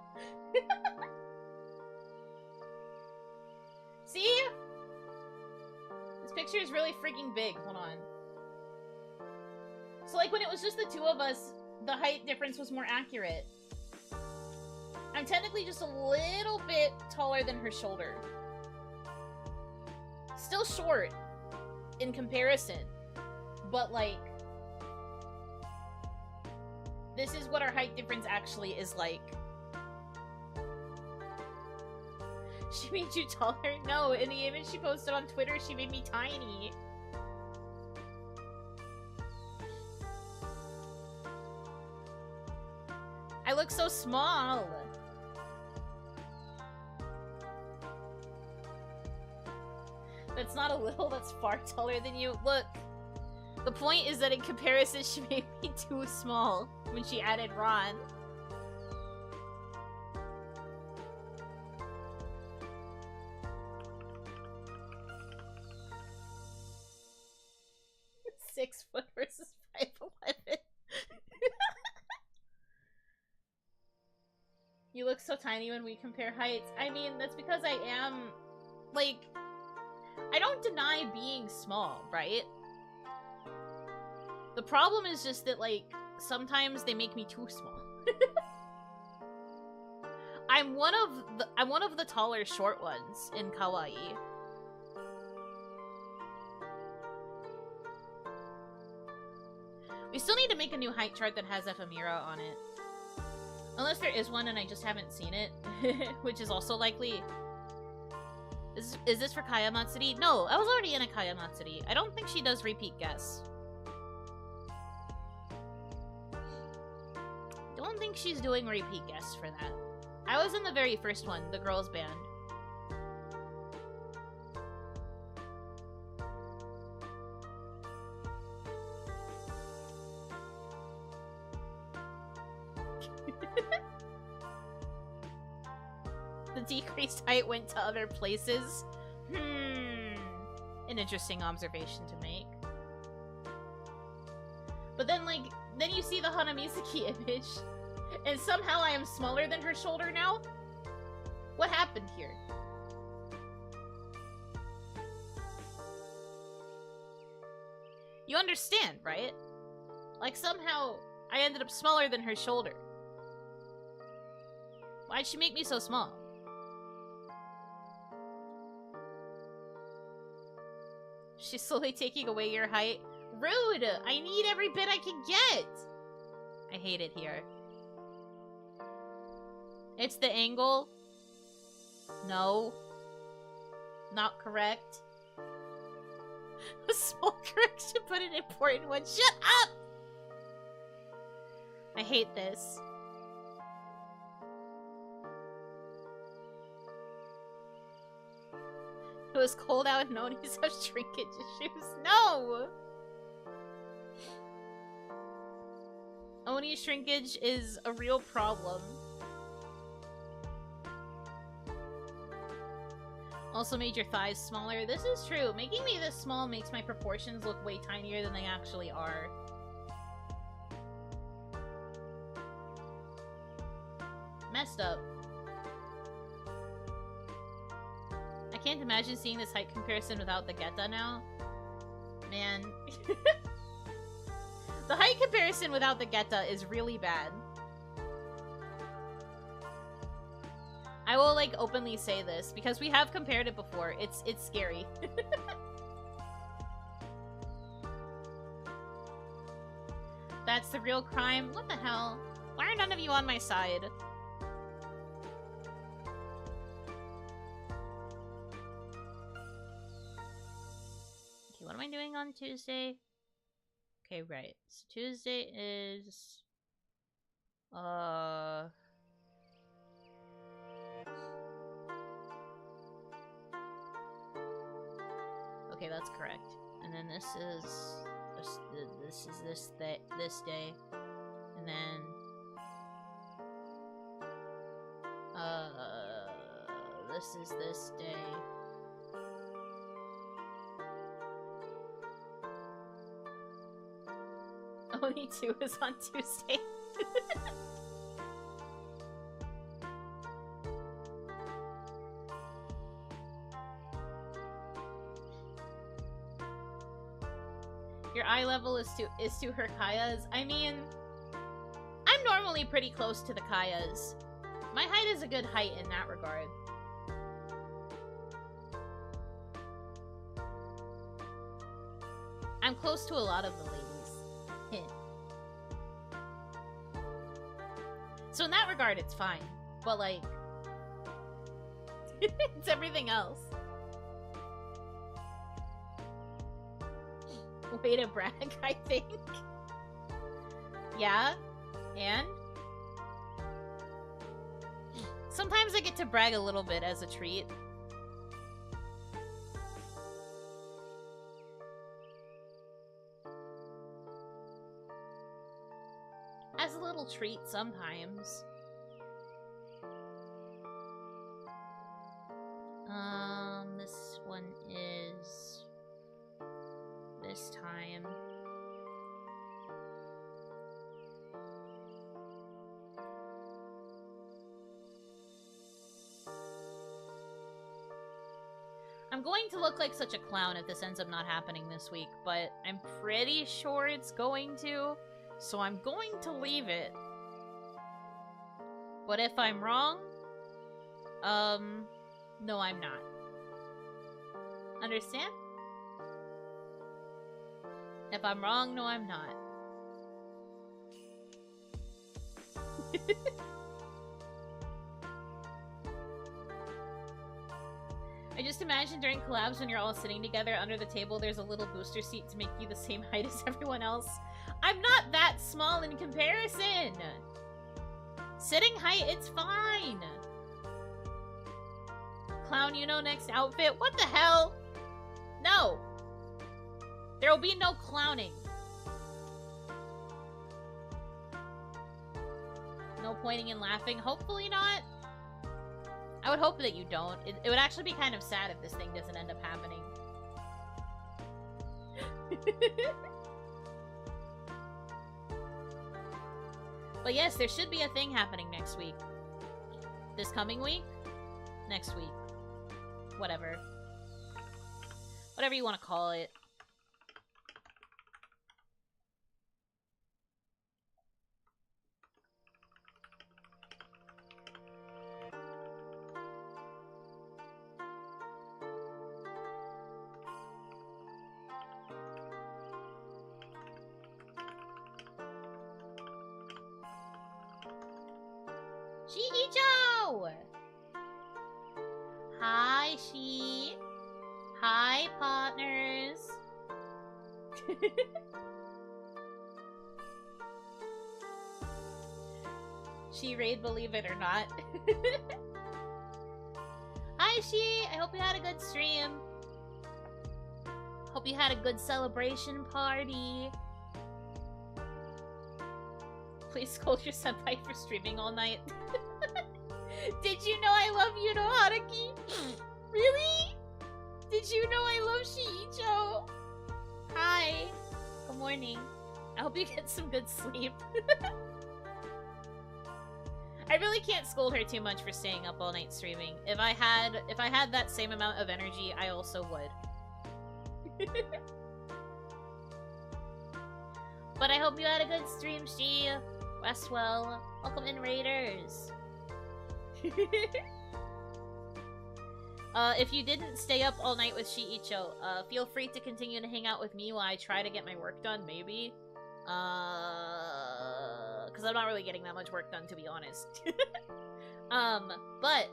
See? This picture is really freaking big. Hold on. So, like, when it was just the two of us, the height difference was more accurate. I'm technically just a little bit taller than her shoulder. Still short in comparison, but like this is what our height difference actually is like. She made you taller? No, in the image she posted on Twitter, she made me tiny. I look so small. That's not a little, that's far taller than you. Look, the point is that in comparison, she made me too small when she added Ron. Six foot versus 5'11". You look so tiny when we compare heights. I mean, that's because I am, like... I don't deny being small, right? The problem is just that, like, sometimes they make me too small. I'm one of the taller short ones in kawaii. We still need to make a new height chart that has ephemera on it. Unless there is one and I just haven't seen it, which is also likely. Is this for Kaya Matsuri? No, I was already in a Kaya Matsuri. I don't think she does repeat guests. Don't think she's doing repeat guests for that. I was in the very first one, the girls' band. The decreased height went to other places. An interesting observation to make. But then, like, then you see the Hanamizuki image, and somehow I am smaller than her shoulder now? What happened here? You understand, right? Like, somehow I ended up smaller than her shoulder. Why'd she make me so small? She's slowly taking away your height. Rude! I need every bit I can get! I hate it here. It's the angle. No. Not correct. A small correction, but an important one. Shut up! I hate this. It was cold out and Oni's have shrinkage issues. No! Oni shrinkage is a real problem. Also made your thighs smaller. This is true. Making me this small makes my proportions look way tinier than they actually are. Messed up. I can't imagine seeing this height comparison without the geta now. Man. The height comparison without the geta is really bad. I will, like, openly say this, because we have compared it before. It's scary. That's the real crime? What the hell? Why are none of you on my side? Okay, what am I doing on Tuesday? Okay, right. So Tuesday is... Okay, that's correct. And then this is this day. And then this is this day. Only 2 is on Tuesday. Your eye level is to her Kaya's. I mean, I'm normally pretty close to the Kaya's. My height is a good height in that regard. I'm close to a lot of the ladies. So in that regard, it's fine. But, like, it's everything else. Way to brag, I think. Yeah? And? Sometimes I get to brag a little bit as a treat. As a little treat sometimes. This one is this time. I'm going to look like such a clown if this ends up not happening this week, but I'm pretty sure it's going to. So I'm going to leave it. But if I'm wrong, no, I'm not. Understand? If I'm wrong, no, I'm not. I just imagine during collabs when you're all sitting together under the table, there's a little booster seat to make you the same height as everyone else. I'm not that small in comparison! Sitting height, it's fine! Clown Yuno next outfit? What the hell? No! There will be no clowning. No pointing and laughing? Hopefully not. I would hope that you don't. It would actually be kind of sad if this thing doesn't end up happening. But yes, there should be a thing happening next week. This coming week? Next week. Whatever. Whatever you want to call it. Shiijo! Hi, Shi. Hi, partners. She raid, believe it or not. Hi, She! I hope you had a good stream. Hope you had a good celebration party. Please scold your senpai for streaming all night. Did you know I love Yuno Hanaki? Really? Did you know I love Shiicho? Hi. Good morning. I hope you get some good sleep. I really can't scold her too much for staying up all night streaming. If I had that same amount of energy, I also would. But I hope you had a good stream, She. Rest well. Welcome in, Raiders. If you didn't stay up all night with Shiicho, feel free to continue to hang out with me while I try to get my work done, maybe. Because I'm not really getting that much work done, to be honest. But,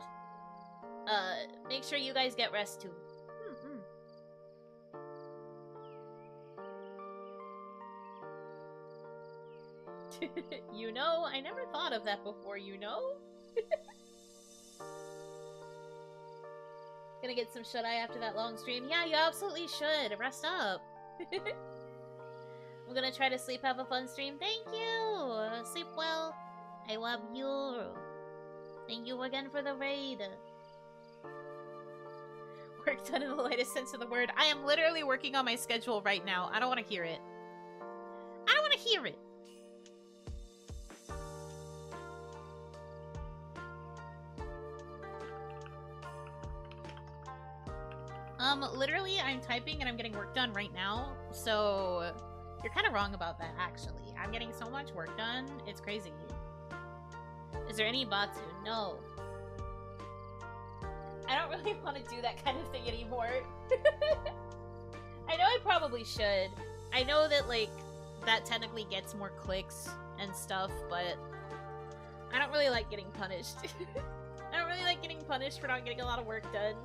make sure you guys get rest, too. You know, I never thought of that before, you know? Gonna get some shut-eye after that long stream? Yeah, you absolutely should. Rest up. I'm gonna try to sleep, have a fun stream. Thank you! Sleep well. I love you. Thank you again for the raid. Work done in the lightest sense of the word. I am literally working on my schedule right now. I don't want to hear it. I don't want to hear it. Literally, I'm typing and I'm getting work done right now, so you're kind of wrong about that, actually. I'm getting so much work done, it's crazy. Is there any Batsu? No. I don't really want to do that kind of thing anymore. I know I probably should. I know that, like, that technically gets more clicks and stuff, but I don't really like getting punished. I don't really like getting punished for not getting a lot of work done.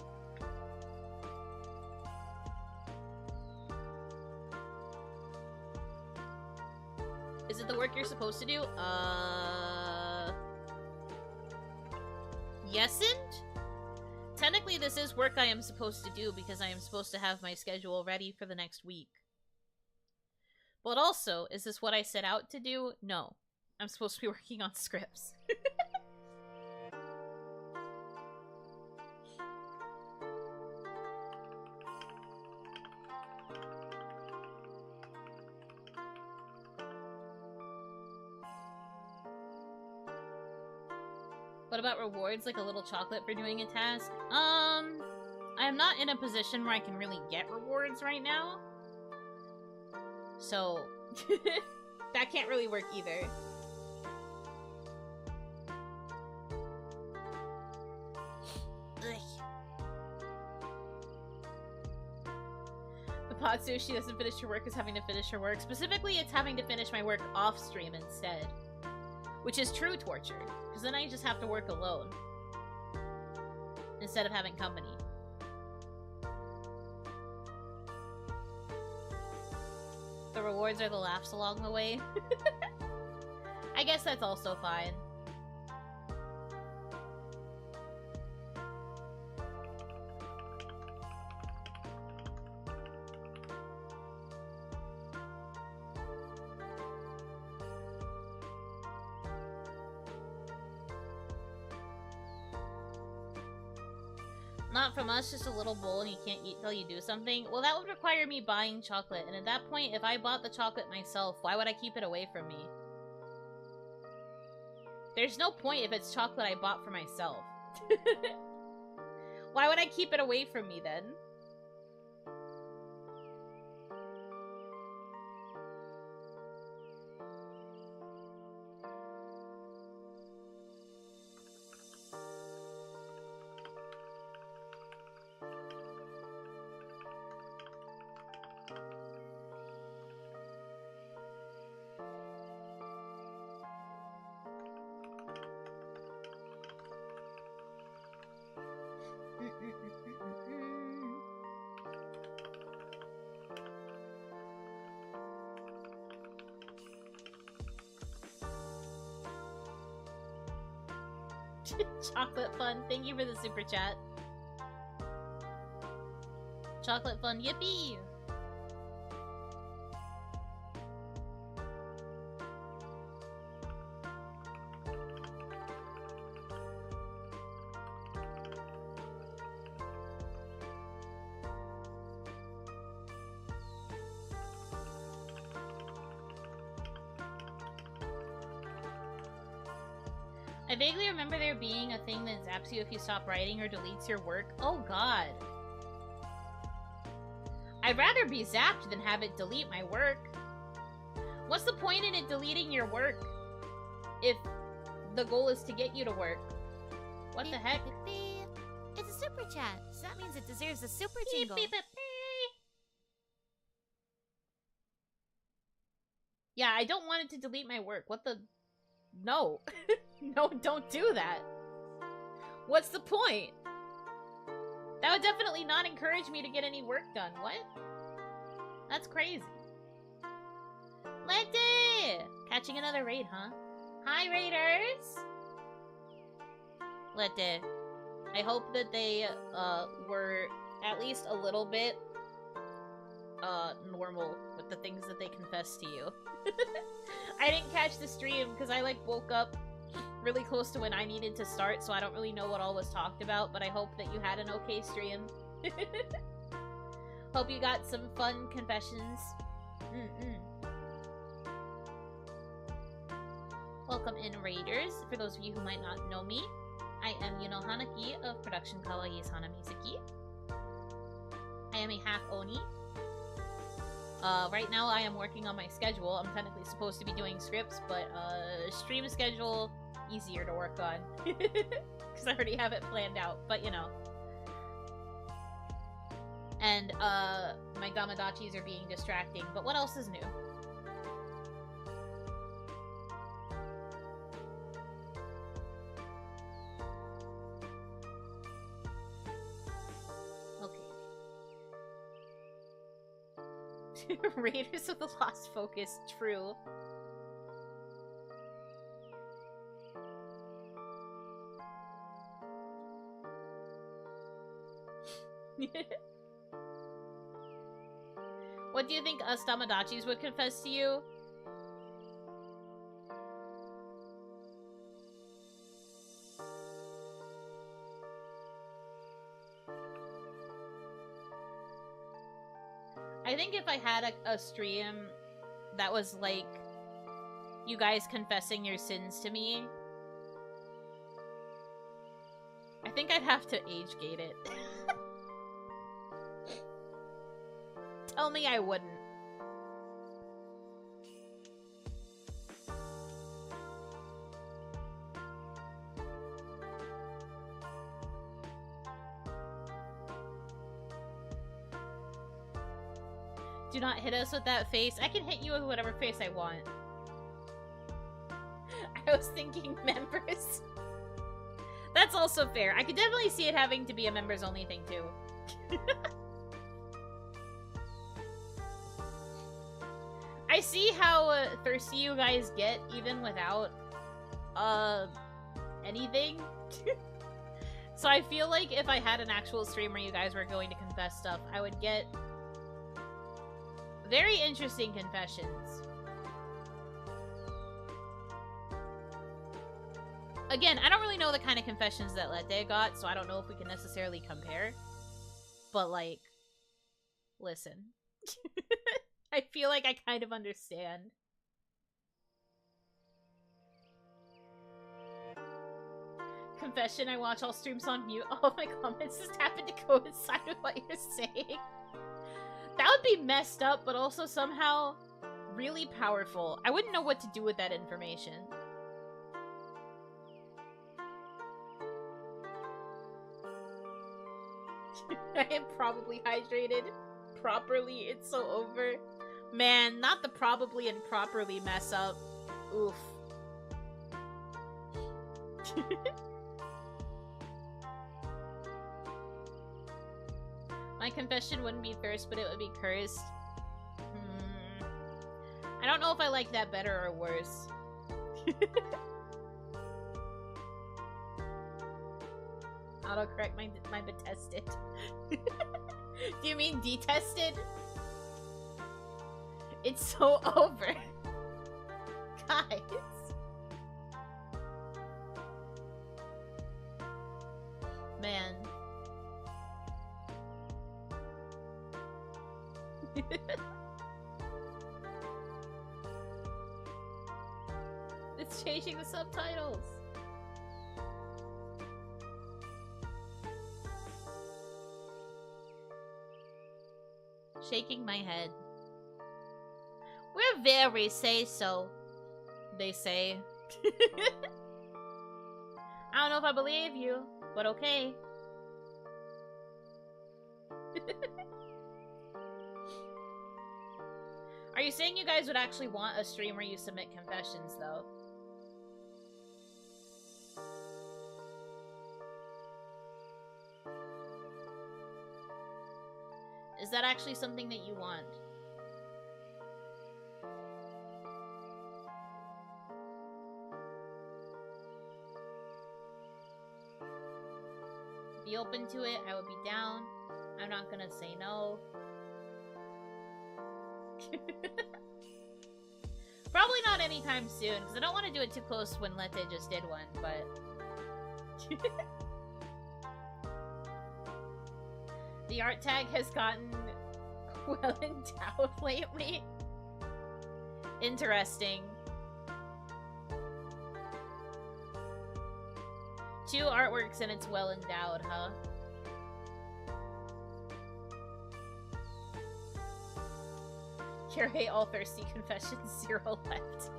Is it the work you're supposed to do? Yesn't? Technically, this is work I am supposed to do because I am supposed to have my schedule ready for the next week. But also, is this what I set out to do? No. I'm supposed to be working on scripts. What about rewards, like a little chocolate for doing a task? I am not in a position where I can really get rewards right now. So, that can't really work either. The Patsu, she doesn't finish her work, is having to finish her work. Specifically, it's having to finish my work off stream instead. Which is true torture. Because then I just have to work alone. Instead of having company. The rewards are the laughs along the way. I guess that's also fine. Not from us, just a little bowl and you can't eat till you do something. Well, that would require me buying chocolate, and at that point, if I bought the chocolate myself, why would I keep it away from me? There's no point if it's chocolate I bought for myself. Why would I keep it away from me then? Chocolate fun. Thank you for the super chat. Chocolate fun. Yippee! I vaguely remember there being a thing that zaps you if you stop writing or deletes your work. Oh god. I'd rather be zapped than have it delete my work. What's the point in it deleting your work if the goal is to get you to work? What the heck? It's a super chat, so that means it deserves a super jingle. Yeah, I don't want it to delete my work. What the... No. No, don't do that. What's the point? That would definitely not encourage me to get any work done. What? That's crazy. Letty! Catching another raid, huh? Hi, raiders! Letty. I hope that they, were at least a little bit, normal with the things that they confessed to you. I didn't catch the stream because I, like, woke up really close to when I needed to start, so I don't really know what all was talked about, but I hope that you had an okay stream. Hope you got some fun confessions. Welcome in, raiders. For those of you who might not know me, I am Yuno Hanaki of production Kawaii's Hanamizuki. I am a half Oni. Right now I am working on my schedule. I'm technically supposed to be doing scripts, but stream schedule easier to work on. Because I already have it planned out, but you know. And my Damadachis are being distracting, but what else is new? Raiders of the Lost Focus, true. What do you think us Damadachis would confess to you? I think if I had a stream that was like you guys confessing your sins to me, I think I'd have to age gate it. Tell me I wouldn't. Do not hit us with that face. I can hit you with whatever face I want. I was thinking members. That's also fair. I could definitely see it having to be a members only thing too. I see how thirsty you guys get even without anything. So I feel like if I had an actual stream where you guys were going to confess stuff, I would get very interesting confessions. Again, I don't really know the kind of confessions that Lete got, so I don't know if we can necessarily compare. But, like, listen. I feel like I kind of understand. Confession, I watch all streams on mute. All of my comments just happen to coincide with what you're saying. That would be messed up, but also somehow really powerful. I wouldn't know what to do with that information. I am probably hydrated properly. It's so over. Man, not the probably and properly mess up. Oof. My confession wouldn't be thirst, but it would be cursed. I don't know if I like that better or worse. autocorrect my detested. Do you mean detested? It's so over. Guys. Man. It's changing the subtitles. Shaking my head. We're very say-so, they say. I don't know if I believe you, but okay. Are you saying you guys would actually want a stream where you submit confessions, though? Is that actually something that you want? Be open to it, I would be down. I'm not gonna say no. Probably not anytime soon, because I don't want to do it too close when Lette just did one, but... The art tag has gotten well endowed lately. Interesting. 2 artworks and it's well endowed, huh? Curate all thirsty confessions, 0 left.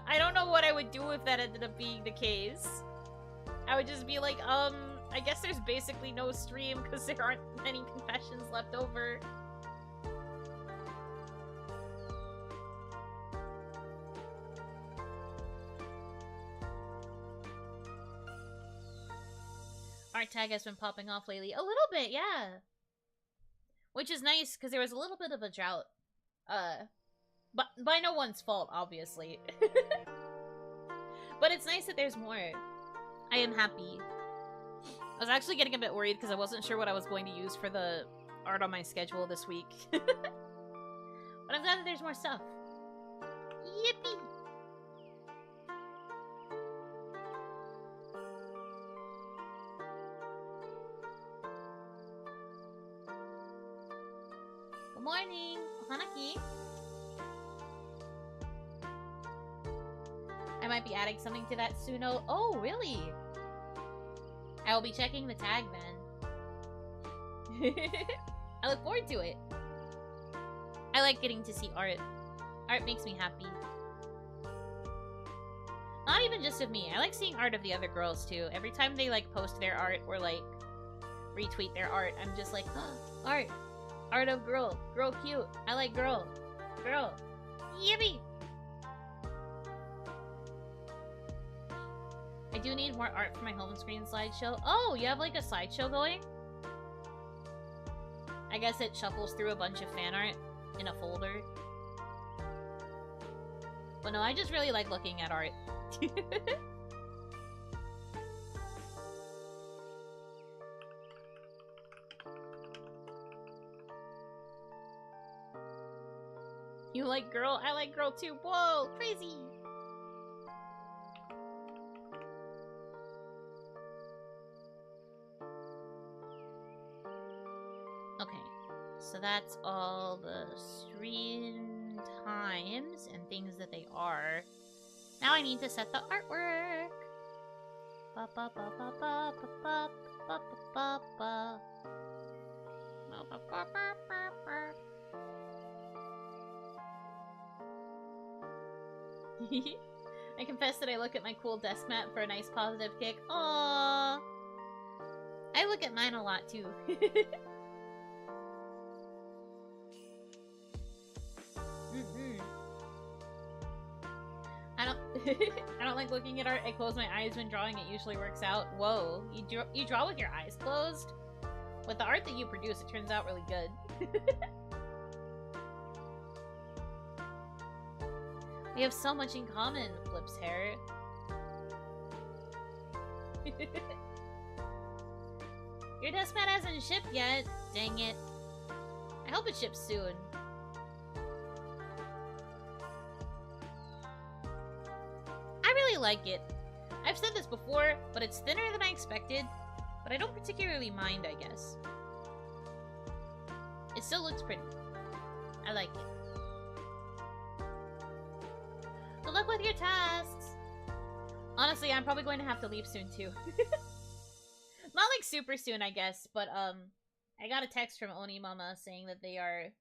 I don't know what I would do if that ended up being the case. I would just be like, I guess there's basically no stream because there aren't many confessions left over. Art tag has been popping off lately. A little bit, yeah. Which is nice, because there was a little bit of a drought. But by no one's fault, obviously. But it's nice that there's more. I am happy. I was actually getting a bit worried because I wasn't sure what I was going to use for the art on my schedule this week. But I'm glad that there's more stuff. Yippee! Good morning, Hanaki. I might be adding something to that Suno. Oh, really? I will be checking the tag then. I look forward to it. I like getting to see art. Art makes me happy. Not even just of me. I like seeing art of the other girls too. Every time they like post their art or like retweet their art, I'm just like, oh, art. Art of girl. Girl cute. I like girl. Girl. Yippee! I do need more art for my home screen slideshow. Oh, you have like a slideshow going? I guess it shuffles through a bunch of fan art in a folder. But no, I just really like looking at art. You like girl? I like girl too. Whoa, crazy! Okay, so that's all the stream times and things that they are. Now I need to set the artwork. Ba ba ba ba ba ba ba ba ba ba. I confess that I look at my cool desk mat for a nice positive kick. Aww. I look at mine a lot too. I don't like looking at art. I close my eyes when drawing. It usually works out. Whoa, you draw with your eyes closed? With the art that you produce, it turns out really good. We have so much in common, Flip's hair. Your test mat hasn't shipped yet. Dang it. I hope it ships soon. I really like it. I've said this before, but it's thinner than I expected. But I don't particularly mind, I guess. It still looks pretty. I like it. Good luck with your tasks! Honestly, I'm probably going to have to leave soon, too. Not like super soon, I guess, but, I got a text from Oni Mama saying that they are,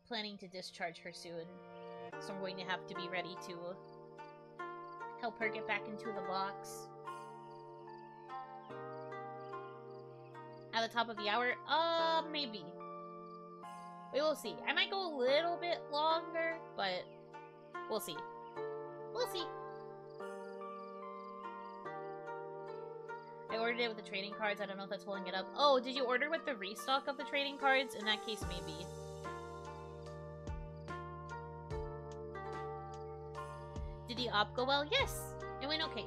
planning to discharge her soon. So I'm going to have to be ready to help her get back into the box. At the top of the hour? Maybe. We will see. I might go a little bit longer, but we'll see. We'll see. I ordered it with the trading cards. I don't know if that's holding it up. Oh, did you order with the restock of the trading cards? In that case, maybe. Did the op go well? Yes! It went okay.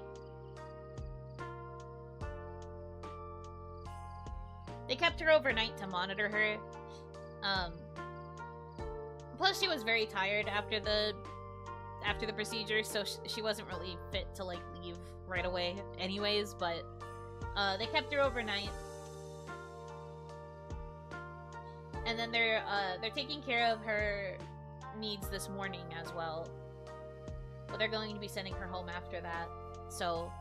They kept her overnight to monitor her. Plus she was very tired after the procedure, so she wasn't really fit to like leave right away anyways, but they kept her overnight. And then they're taking care of her needs this morning as well. But they're going to be sending her home after that. So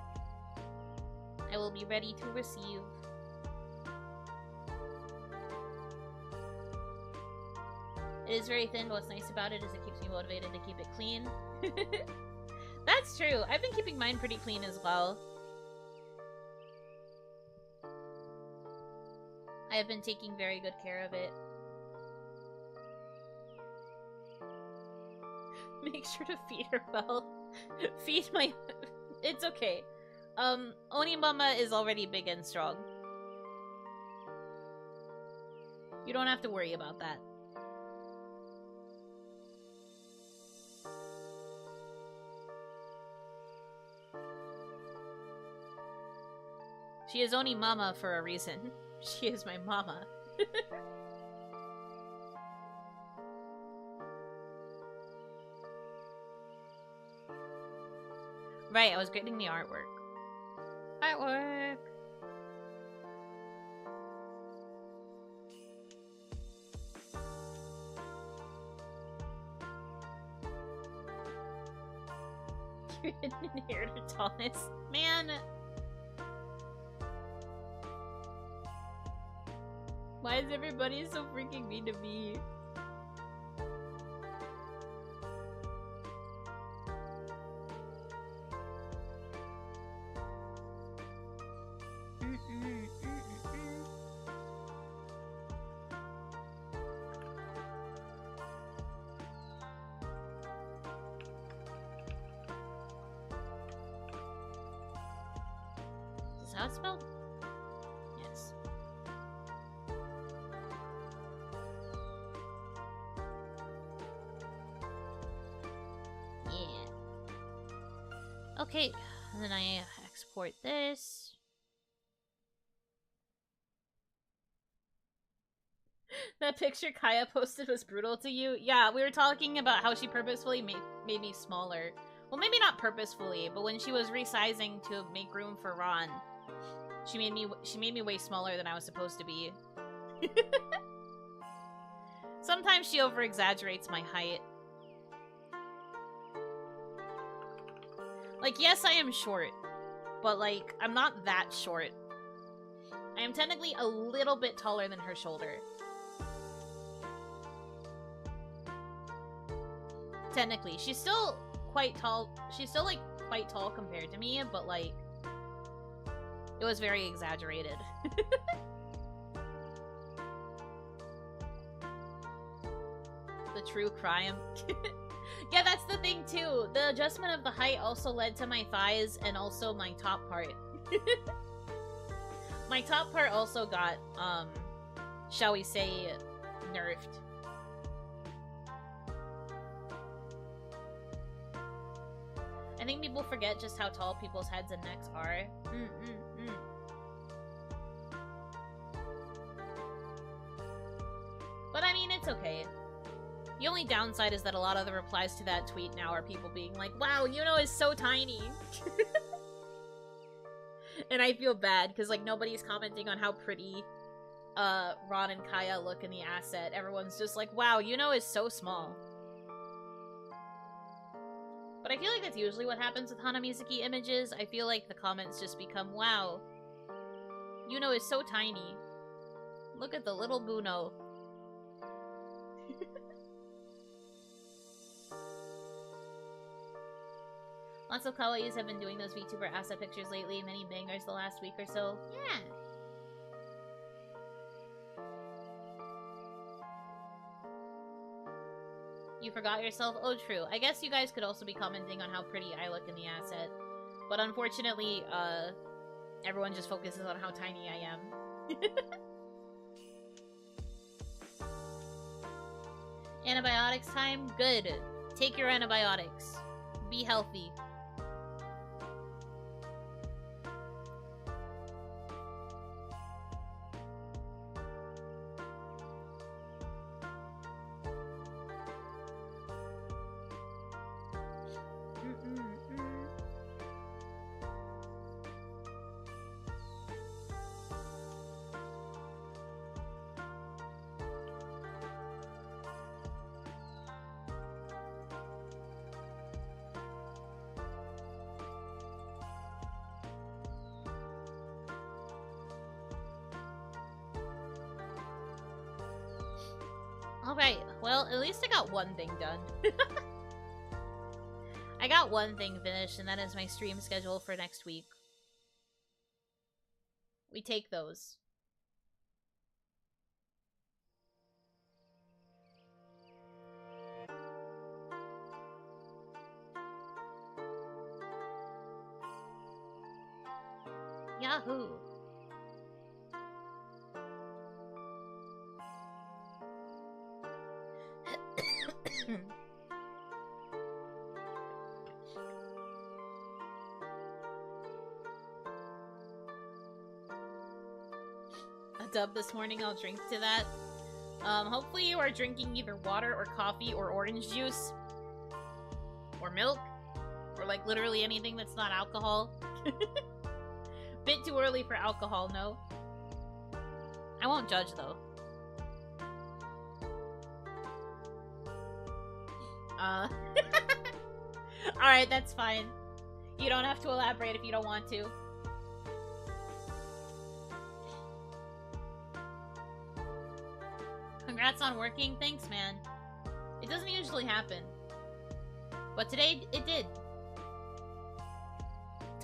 I will be ready to receive. It is very thin, but what's nice about it is it keeps me motivated to keep it clean. That's true. I've been keeping mine pretty clean as well. I have been taking very good care of it. Make sure to feed her well. Feed my... It's okay. Oni Mama is already big and strong. You don't have to worry about that. She is Oni Mama for a reason. She is my mama. Right, I was getting the artwork. Artwork! You didn't inherit her tallness. Man! Why is everybody so freaking mean to me? Is that how it's spelled? Yes. Yeah. Okay, and then I export this. That picture Kaya posted was brutal to you? Yeah, we were talking about how she purposefully made me smaller. Well, maybe not purposefully, but when she was resizing to make room for Ron, she made me way smaller than I was supposed to be. Sometimes she over-exaggerates my height. Like, yes, I am short, but, like, I'm not that short. I am technically a little bit taller than her shoulder. Technically. She's still quite tall. She's still, like, quite tall compared to me, but, like, it was very exaggerated. The true crime. Yeah, that's the thing, too. The adjustment of the height also led to my thighs and also my top part. My top part also got, shall we say, nerfed. think people forget just how tall people's heads and necks are. But I mean, it's okay. The only downside is that a lot of the replies to that tweet now are people being like, wow, Yuno is so tiny. And I feel bad, because, like, nobody's commenting on how pretty Ron and Kaya look in the asset. Everyone's just like, wow, Yuno is so small. But I feel like that's usually what happens with Hanamizuki images. I feel like the comments just become, wow, Yuno is so tiny. Look at the little Guno. Lots of kawaiis have been doing those VTuber asset pictures lately. Many bangers the last week or so. Yeah. You forgot yourself? Oh, true. I guess you guys could also be commenting on how pretty I look in the asset. But unfortunately, everyone just focuses on how tiny I am. Antibiotics time? Good. Take your antibiotics. Be healthy. Alright, well, at least I got one thing done. I got one thing finished, and that is my stream schedule for next week. We take those. Yahoo! A dub this morning, I'll drink to that. Hopefully you are drinking either water or coffee or orange juice. Or milk. Or like literally anything that's not alcohol. Bit too early for alcohol, no? I won't judge though. Alright, that's fine. You don't have to elaborate if you don't want to. Congrats on working. Thanks, man. It doesn't usually happen. But today, it did.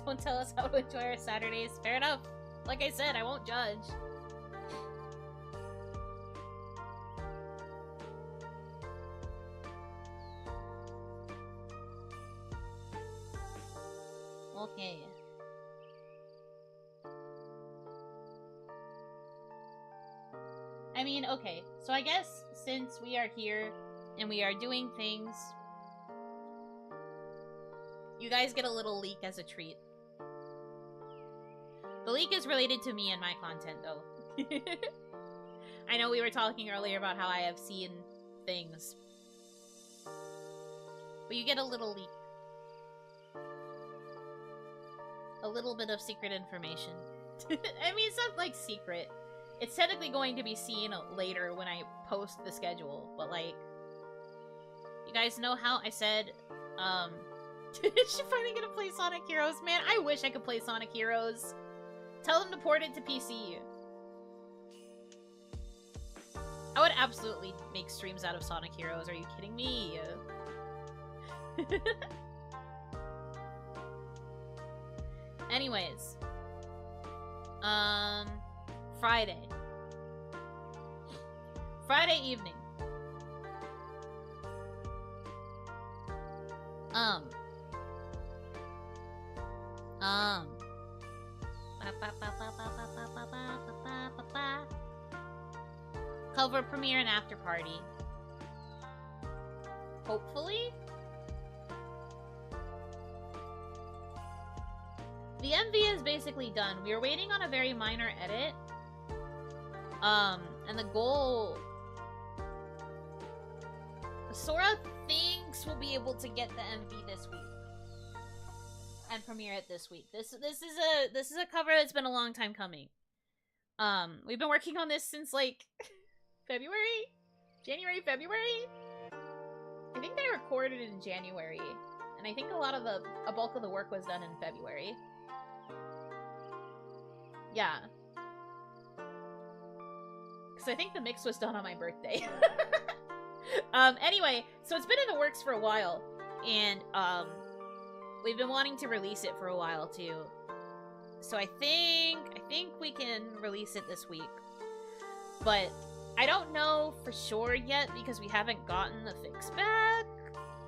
Don't tell us how to enjoy our Saturdays. Fair enough. Like I said, I won't judge. Okay. I mean, okay. So I guess since we are here and we are doing things, you guys get a little leak as a treat. The leak is related to me and my content, though. I know we were talking earlier about how I have seen things. But you get a little leak. A little bit of secret information. I mean, it's not, like, secret. It's technically going to be seen later when I post the schedule, but, like... You guys know how I said, is she finally gonna play Sonic Heroes? Man, I wish I could play Sonic Heroes. Tell them to port it to PC. I would absolutely make streams out of Sonic Heroes. Are you kidding me? Anyways. Friday. Friday evening. Cover premiere and after party. Hopefully? The MV is basically done. We were waiting on a very minor edit. And the goal... Sora thinks we'll be able to get the MV this week. And premiere it this week. This is a cover that's been a long time coming. We've been working on this since, like, February? January, February? I think they recorded it in January. And I think a bulk of the work was done in February. Yeah. Because I think the mix was done on my birthday. Anyway, so it's been in the works for a while. And, we've been wanting to release it for a while, too. So I think we can release it this week. But I don't know for sure yet because we haven't gotten the fix back.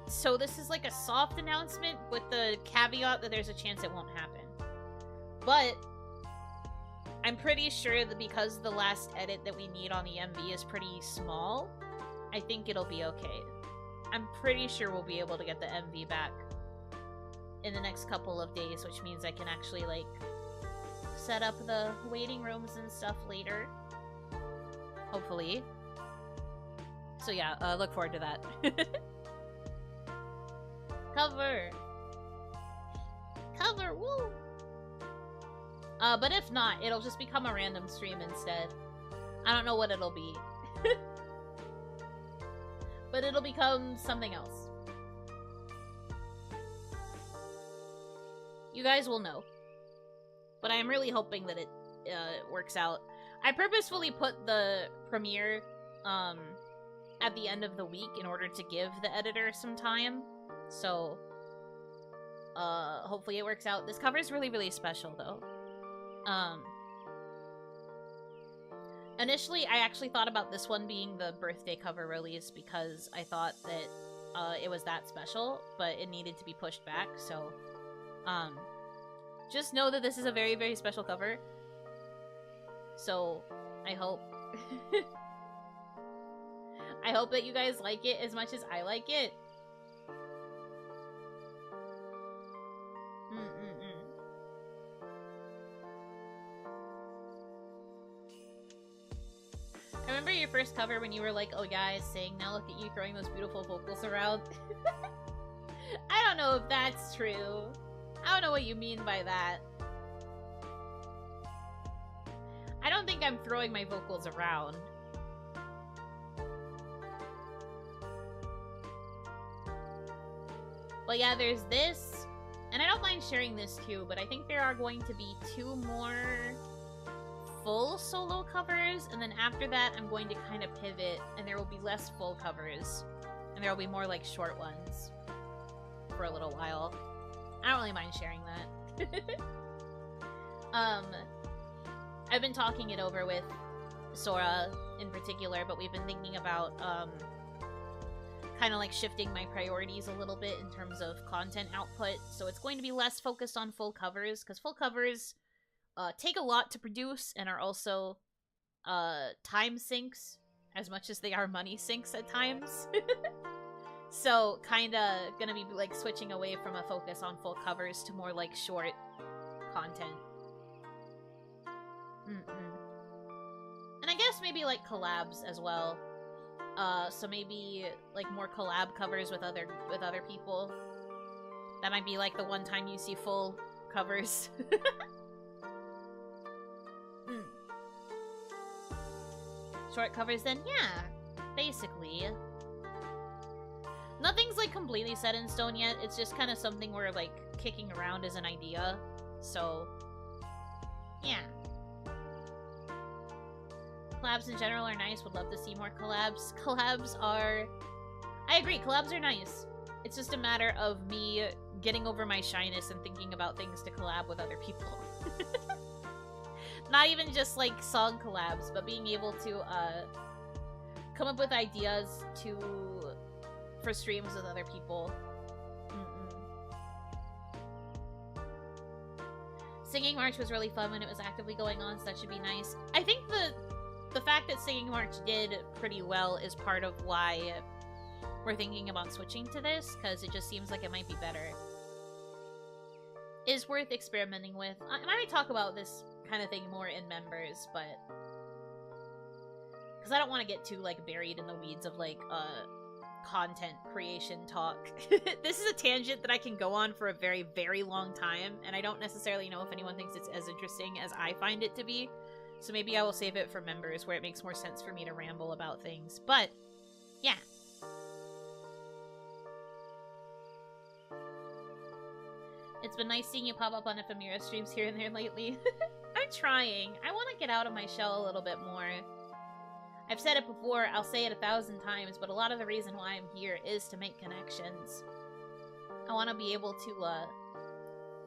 So this is like a soft announcement with the caveat that there's a chance it won't happen. But I'm pretty sure that because the last edit that we need on the MV is pretty small, I think it'll be okay. I'm pretty sure we'll be able to get the MV back in the next couple of days, which means I can actually, like, set up the waiting rooms and stuff later. Hopefully. So yeah, look forward to that. Cover! Cover, woo! But if not, it'll just become a random stream instead. I don't know what it'll be. But it'll become something else. You guys will know. But I am really hoping that it works out. I purposefully put the premiere at the end of the week in order to give the editor some time. So, hopefully it works out. This cover is really, really special, though. Initially, I actually thought about this one being the birthday cover release because I thought that it was that special, but it needed to be pushed back, so... just know that this is a very, very special cover. So, I hope... I hope that you guys like it as much as I like it. I remember your first cover when you were like, oh yeah, I sing, now look at you throwing those beautiful vocals around. I don't know if that's true. I don't know what you mean by that. I don't think I'm throwing my vocals around. But yeah, there's this. And I don't mind sharing this too, but I think there are going to be 2 more full solo covers, and then after that I'm going to kind of pivot, and there will be less full covers. And there will be more, like, short ones for a little while. I don't really mind sharing that. I've been talking it over with Sora in particular, but we've been thinking about, kind of like shifting my priorities a little bit in terms of content output. So it's going to be less focused on full covers, because full covers take a lot to produce and are also time sinks as much as they are money sinks at times. So kinda gonna be like switching away from a focus on full covers to more like short content. And I guess maybe like collabs as well. So maybe like more collab covers with other people. That might be like the one time you see full covers. Short covers then? Yeah, basically. Nothing's like completely set in stone yet. It's just kind of something we're like kicking around as an idea. So, yeah. Collabs in general are nice. Would love to see more collabs. Collabs are... I agree, collabs are nice. It's just a matter of me getting over my shyness and thinking about things to collab with other people. Not even just like song collabs, but being able to come up with ideas for streams with other people. Singing March was really fun when it was actively going on, so that should be nice. I think the fact that Singing March did pretty well is part of why we're thinking about switching to this, because it just seems like it might be better. is worth experimenting with. I might talk about this kind of thing more in members, but because I don't want to get too like buried in the weeds of like content creation talk. This is a tangent that I can go on for a very, very long time, and I don't necessarily know if anyone thinks it's as interesting as I find it to be. So maybe I will save it for members where it makes more sense for me to ramble about things. But yeah. It's been nice seeing you pop up on Ephemera streams here and there lately. I'm trying. I want to get out of my shell a little bit more. I've said it before, I'll say it 1,000 times, but a lot of the reason why I'm here is to make connections. I want to be able to,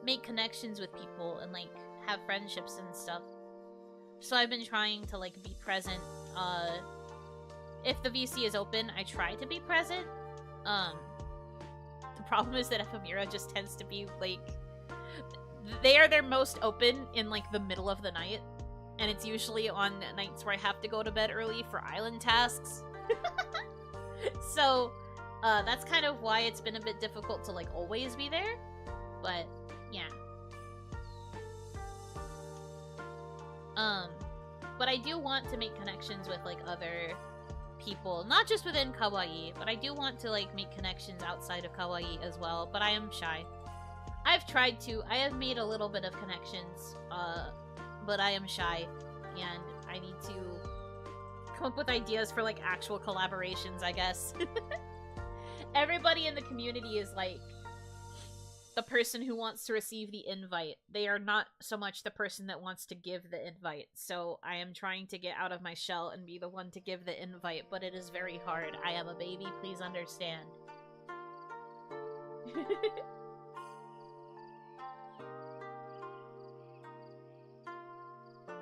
make connections with people and, like, have friendships and stuff. So I've been trying to, like, be present. If the VC is open, I try to be present. The problem is that Ephemera just tends to be, like... They are their most open in, like, the middle of the night. And it's usually on nights where I have to go to bed early for island tasks. So, that's kind of why it's been a bit difficult to, like, always be there. But, yeah. But I do want to make connections with, like, other people. Not just within kawaii, but I do want to, like, make connections outside of kawaii as well. But I am shy. I've tried to. I have made a little bit of connections, but I am shy, and I need to come up with ideas for, like, actual collaborations, I guess. Everybody in the community is, like, the person who wants to receive the invite. They are not so much the person that wants to give the invite, so I am trying to get out of my shell and be the one to give the invite, but it is very hard. I am a baby, please understand.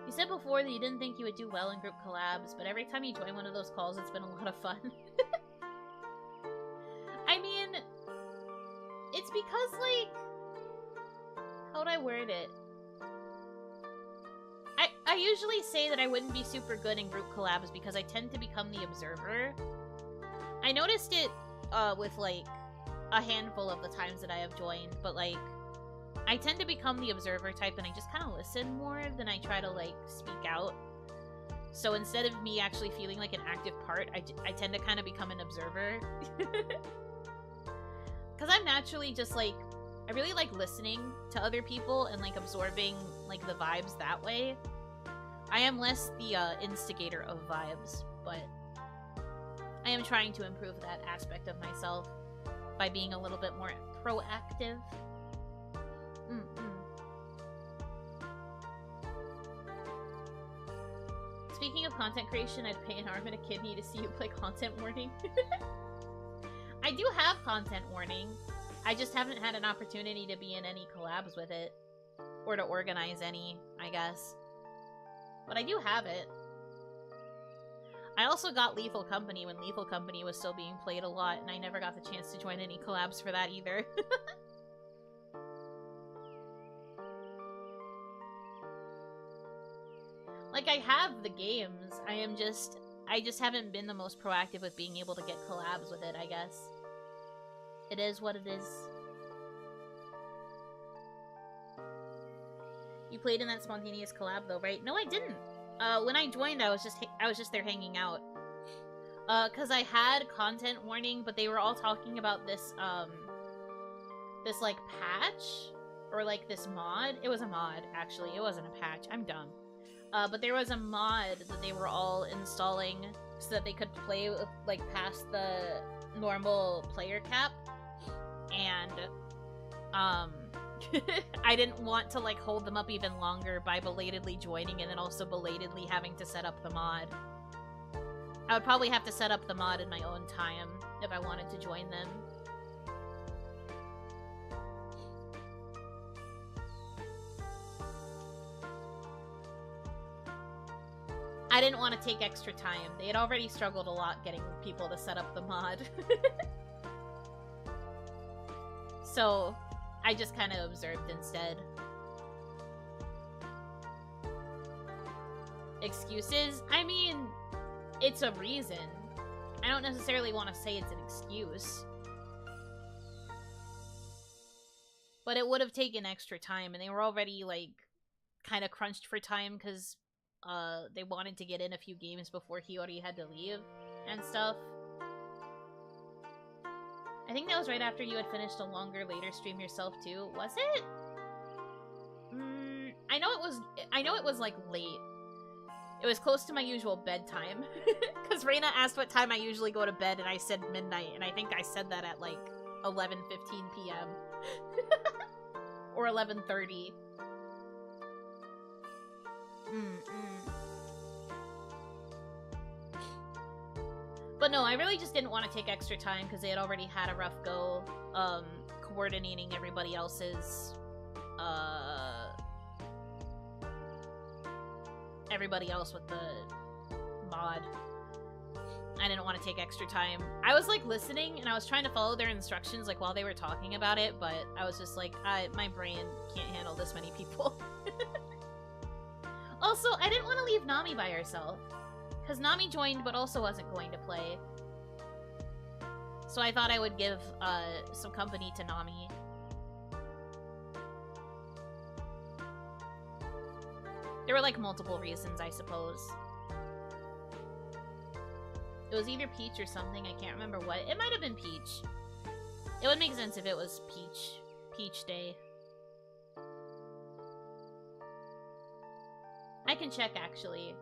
You said before that you didn't think you would do well in group collabs, but every time you join one of those calls, it's been a lot of fun. I mean, it's because, like, how would I word it? I usually say that I wouldn't be super good in group collabs because I tend to become the observer. I noticed it with, like, a handful of the times that I have joined, but, like, I tend to become the observer type, and I just kind of listen more than I try to, like, speak out. So instead of me actually feeling like an active part, I tend to kind of become an observer. Because I'm naturally just, like, I really like listening to other people and, like, absorbing, like, the vibes that way. I am less the instigator of vibes, but I am trying to improve that aspect of myself by being a little bit more proactive. Speaking of content creation, I'd pay an arm and a kidney to see you play content warning. I do have content warning. I just haven't had an opportunity to be in any collabs with it. Or to organize any, I guess. But I do have it. I also got Lethal Company when Lethal Company was still being played a lot, and I never got the chance to join any collabs for that either. Like, I have the games, I just haven't been the most proactive with being able to get collabs with it, I guess. It is what it is. You played in that spontaneous collab though, right? No, I didn't. When I joined, I was just there hanging out. Cause I had content warning, but they were all talking about this, this, like, patch? Or, like, this mod? It was a mod, actually. It wasn't a patch. I'm dumb. But there was a mod that they were all installing so that they could play with, like, past the normal player cap. And, I didn't want to, like, hold them up even longer by belatedly joining and then also belatedly having to set up the mod. I would probably have to set up the mod in my own time if I wanted to join them. I didn't want to take extra time. They had already struggled a lot getting people to set up the mod. So, I just kind of observed instead. Excuses? I mean, it's a reason. I don't necessarily want to say it's an excuse. But it would have taken extra time, and they were already, like, kind of crunched for time because they wanted to get in a few games before Hiyori had to leave and stuff. I think that was right after you had finished a longer later stream yourself too. Was it? I know it was like late. It was close to my usual bedtime. Because Reina asked what time I usually go to bed and I said midnight, and I think I said that at like 11:15 p.m. or 11:30. But no, I really just didn't want to take extra time because they had already had a rough go coordinating everybody else's everybody else with the mod. I didn't want to take extra time. I was like listening and I was trying to follow their instructions like while they were talking about it, but I was just like, my brain can't handle this many people. Also, I didn't want to leave Nami by herself. Because Nami joined, but also wasn't going to play. So I thought I would give some company to Nami. There were, like, multiple reasons, I suppose. It was either Peach or something, I can't remember what. It might have been Peach. It would make sense if it was Peach Day. I can check, actually.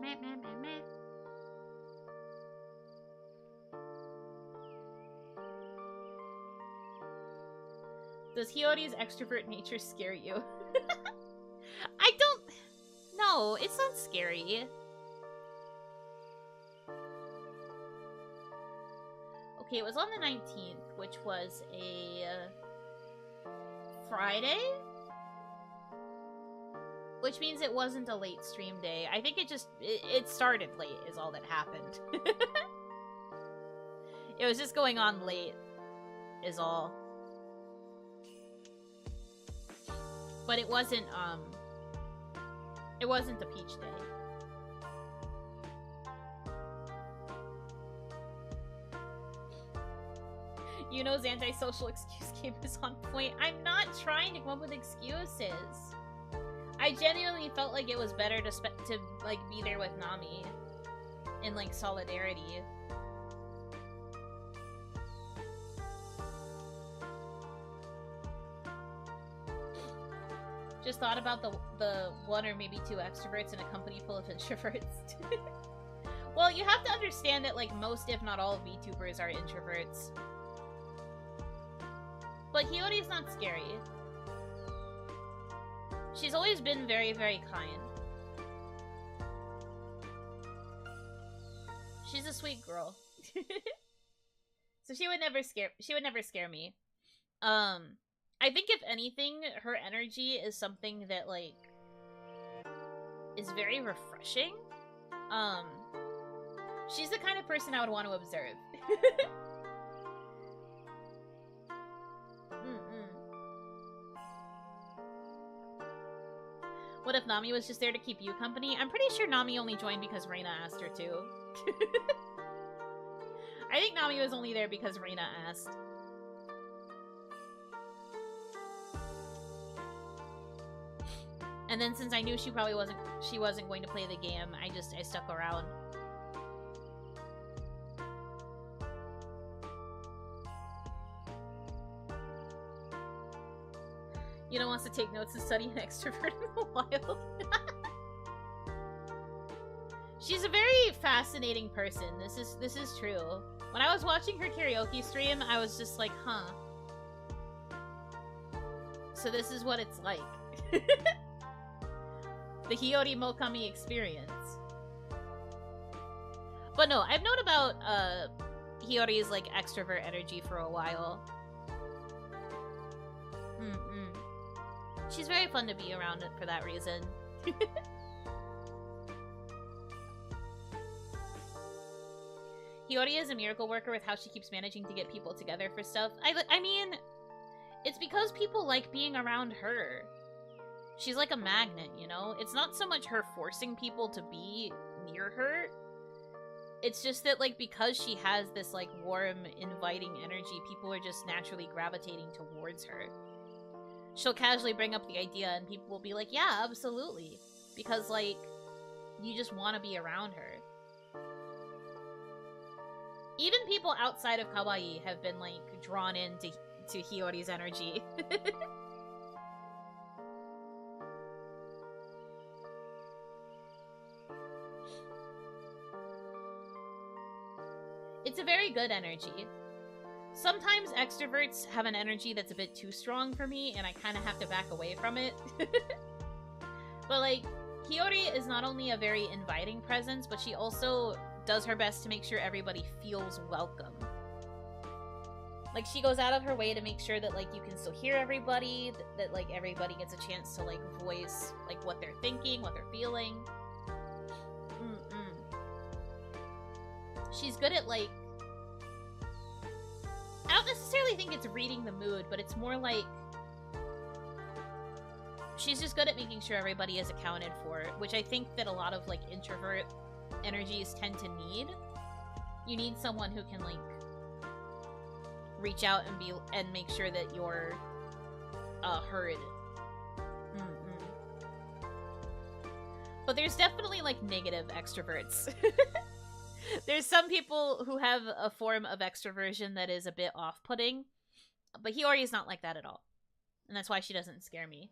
Meh, meh, meh, meh. Does Hiyori's extrovert nature scare you? I don't... No, it's not scary. Okay, it was on the 19th, which was a... Friday? Which means it wasn't a late stream day. I think it started late is all that happened. It was just going on late is all. But it wasn't a Peach Day. Yuno's antisocial excuse game is on point. I'm not trying to come up with excuses. I genuinely felt like it was better to like be there with Nami in like solidarity. Just thought about the one or maybe two extroverts in a company full of introverts. Well, you have to understand that like most, if not all, VTubers are introverts. But Hiyori is not scary. She's always been very, very kind. She's a sweet girl. So she would never scare me. I think if anything, her energy is something that like is very refreshing. She's the kind of person I would want to observe. What if Nami was just there to keep you company? I'm pretty sure Nami only joined because Reina asked her to. I think Nami was only there because Reina asked. And then since I knew she wasn't going to play the game, I stuck around. Yuno wants to take notes and study an extrovert in the wild. She's a very fascinating person. This is true. When I was watching her karaoke stream, I was just like, huh. So this is what it's like. The Hiyori Mokami experience. But no, I've known about Hiyori's like extrovert energy for a while. She's very fun to be around for that reason. Hiyori is a miracle worker with how she keeps managing to get people together for stuff. I mean, it's because people like being around her. She's like a magnet, you know? It's not so much her forcing people to be near her. It's just that, like, because she has this, like, warm, inviting energy, people are just naturally gravitating towards her. She'll casually bring up the idea and people will be like, yeah, absolutely. Because, like, you just want to be around her. Even people outside of kawaii have been, like, drawn into Hiyori's energy. It's a very good energy. Sometimes extroverts have an energy that's a bit too strong for me, and I kind of have to back away from it. But, like, Hiyori is not only a very inviting presence, but she also does her best to make sure everybody feels welcome. Like, she goes out of her way to make sure that, like, you can still hear everybody, that like, everybody gets a chance to, like, voice, like, what they're thinking, what they're feeling. She's good at, like... I don't necessarily think it's reading the mood, but it's more like... She's just good at making sure everybody is accounted for, which I think that a lot of, like, introvert energies tend to need. You need someone who can, like, reach out and make sure that you're heard. But there's definitely, like, negative extroverts. There's some people who have a form of extroversion that is a bit off-putting, but Hiyori is not like that at all. And that's why she doesn't scare me.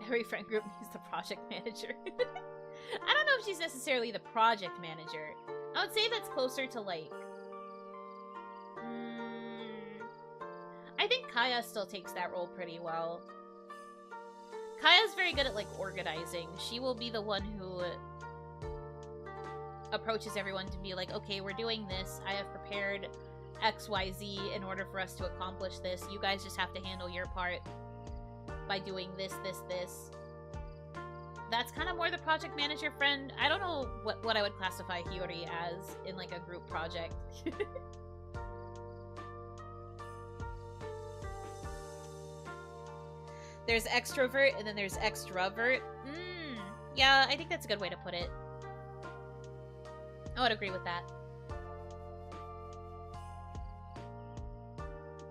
Every friend group needs the project manager. I don't know if she's necessarily the project manager. I would say that's closer to, like... I think Kaya still takes that role pretty well. Kaya's very good at, like, organizing. She will be the one who approaches everyone to be like, okay, we're doing this. I have prepared XYZ in order for us to accomplish this. You guys just have to handle your part by doing this, this, this. That's kind of more the project manager friend. I don't know what I would classify Hiyori as in, like, a group project. There's extrovert, and then there's extrovert. Yeah, I think that's a good way to put it. I would agree with that.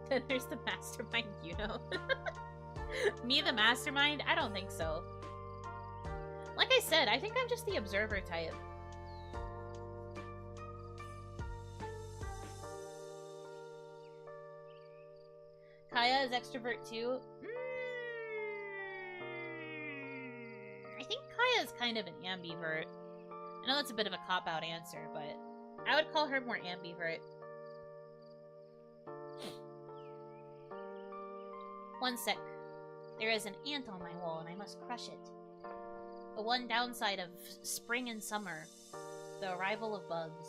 Then there's the mastermind, Yuno. Me, the mastermind? I don't think so. Like I said, I think I'm just the observer type. Kaya is extrovert too? I think Kaya is kind of an ambivert. I know that's a bit of a cop-out answer, but I would call her more ambivert. One sec. There is an ant on my wall and I must crush it. The one downside of spring and summer. The arrival of bugs.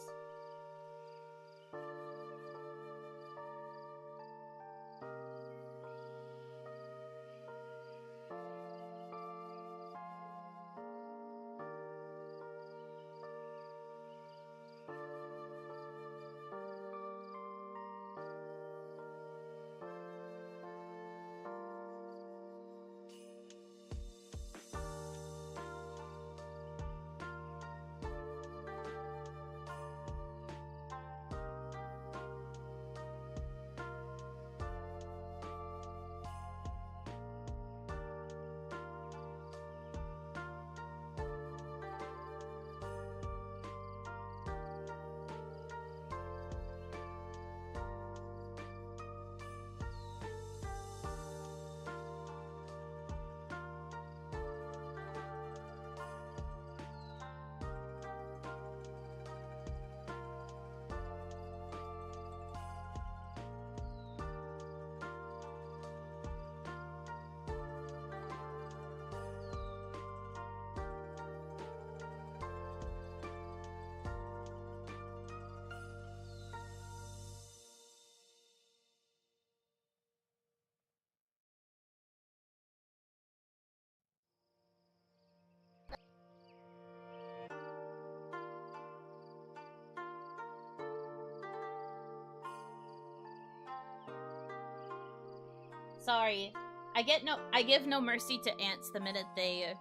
Sorry. I give no mercy to ants the minute they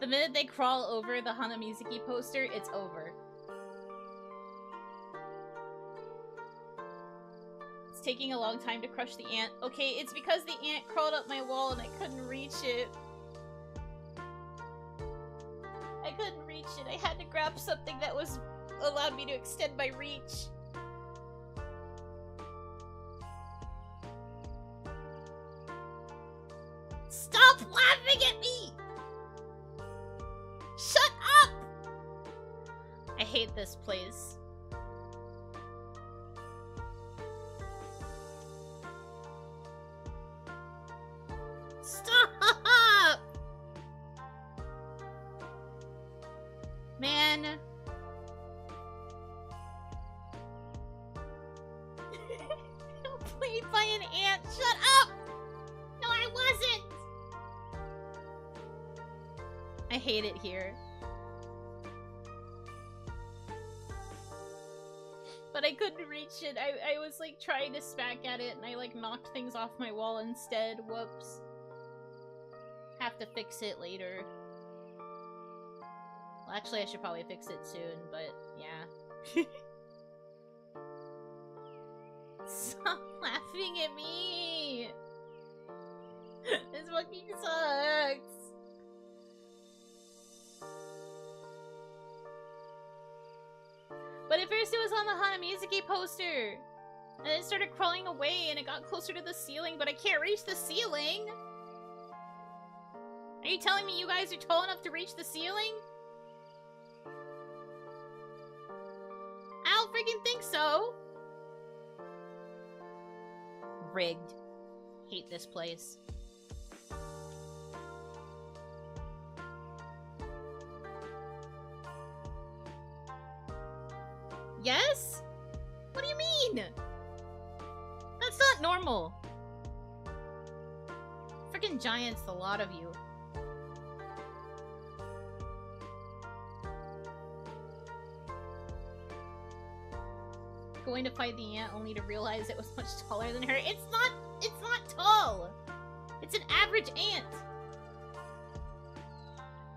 the minute they crawl over the Hanamizuki poster, it's over. It's taking a long time to crush the ant. Okay, it's because the ant crawled up my wall and I couldn't reach it. I couldn't reach it. I had to grab something that allowed me to extend my reach. Stop laughing at me! Shut up! I hate this place. Stop! Man. Played by an ant. Shut up! No, I wasn't! I hate it here. But I couldn't reach it. I was like trying to smack at it and I like knocked things off my wall instead. Whoops. Have to fix it later. Well, actually I should probably fix it soon, but yeah. Stop laughing at me! This fucking sucks! But at first it was on the Hanamizuki poster! And then it started crawling away and it got closer to the ceiling, but I can't reach the ceiling! Are you telling me you guys are tall enough to reach the ceiling? I don't freaking think so! Rigged. Hate this place. Yes? What do you mean? That's not normal. Freaking giants, the lot of you. Going to fight the ant only to realize it was much taller than her. It's not tall. It's an average ant.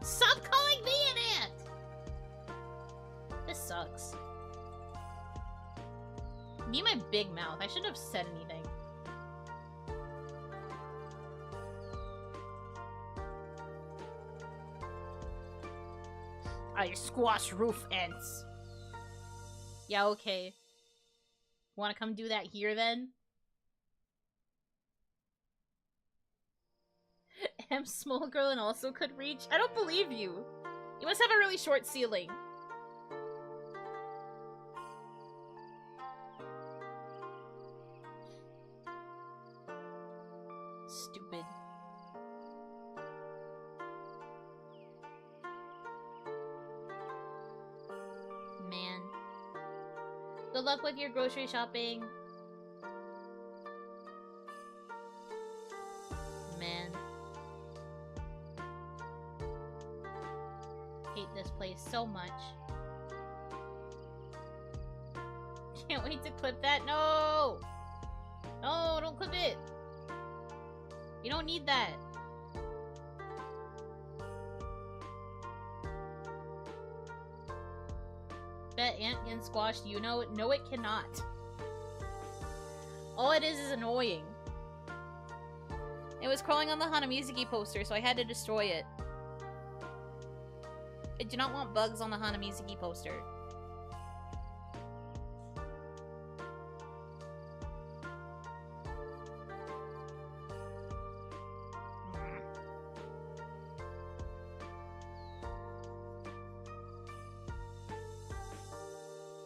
Stop calling me an ant. This sucks. Me and my big mouth. I shouldn't have said anything. I squash roof ants. Yeah, okay. Wanna come do that here, then? I'm small girl and also could reach? I don't believe you. You must have a really short ceiling. Stupid. Man. Good luck with your grocery shopping. Man. Hate this place so much. Can't wait to clip that. No! No, don't clip it. You don't need that. That ant can squash Yuno? No, it cannot. All it is annoying. It was crawling on the Hanamizuki poster, so I had to destroy it. I do not want bugs on the Hanamizuki poster.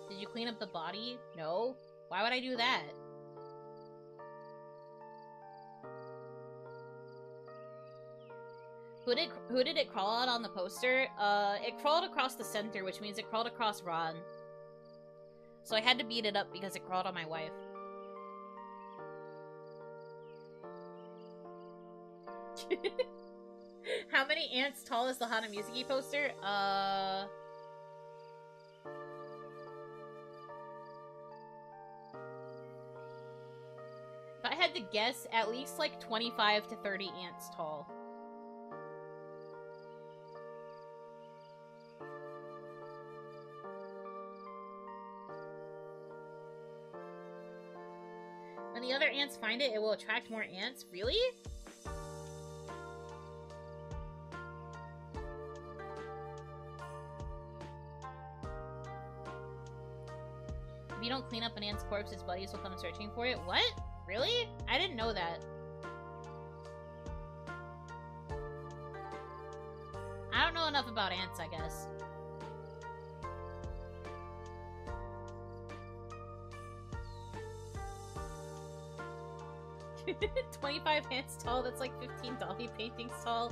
Did you clean up the body? No. Why would I do that? Who did it crawl out on the poster? It crawled across the center, which means it crawled across Ron. So I had to beat it up because it crawled on my wife. How many ants tall is the Hanamizuki poster? If I had to guess, at least like 25 to 30 ants tall. When the other ants find it, it will attract more ants? Really? If you don't clean up an ant's corpse, its buddies will come searching for it. What? Really? I didn't know that. I don't know enough about ants, I guess. $25 ants tall, that's like 15 Dolly paintings tall.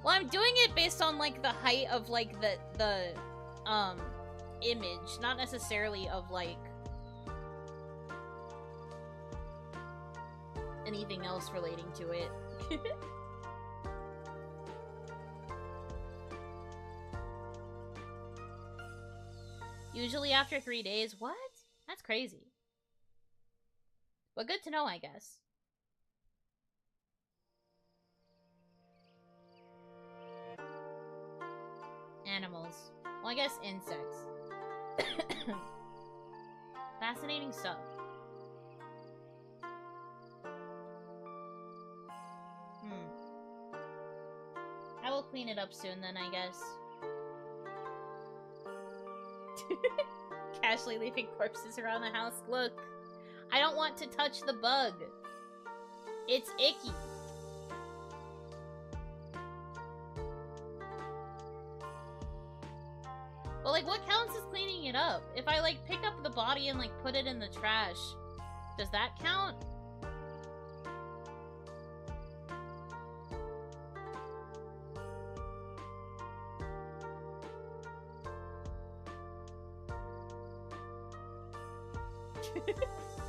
Well, I'm doing it based on like the height of like the image, not necessarily of like anything else relating to it. Usually after 3 days. What? That's crazy. But good to know, I guess. Animals. Well, I guess insects. Fascinating stuff. I will clean it up soon then, I guess. Casually leaving corpses around the house. Look, I don't want to touch the bug. It's icky. Well, like, what counts as cleaning it up? If I, like, pick up the body and, like, put it in the trash, does that count?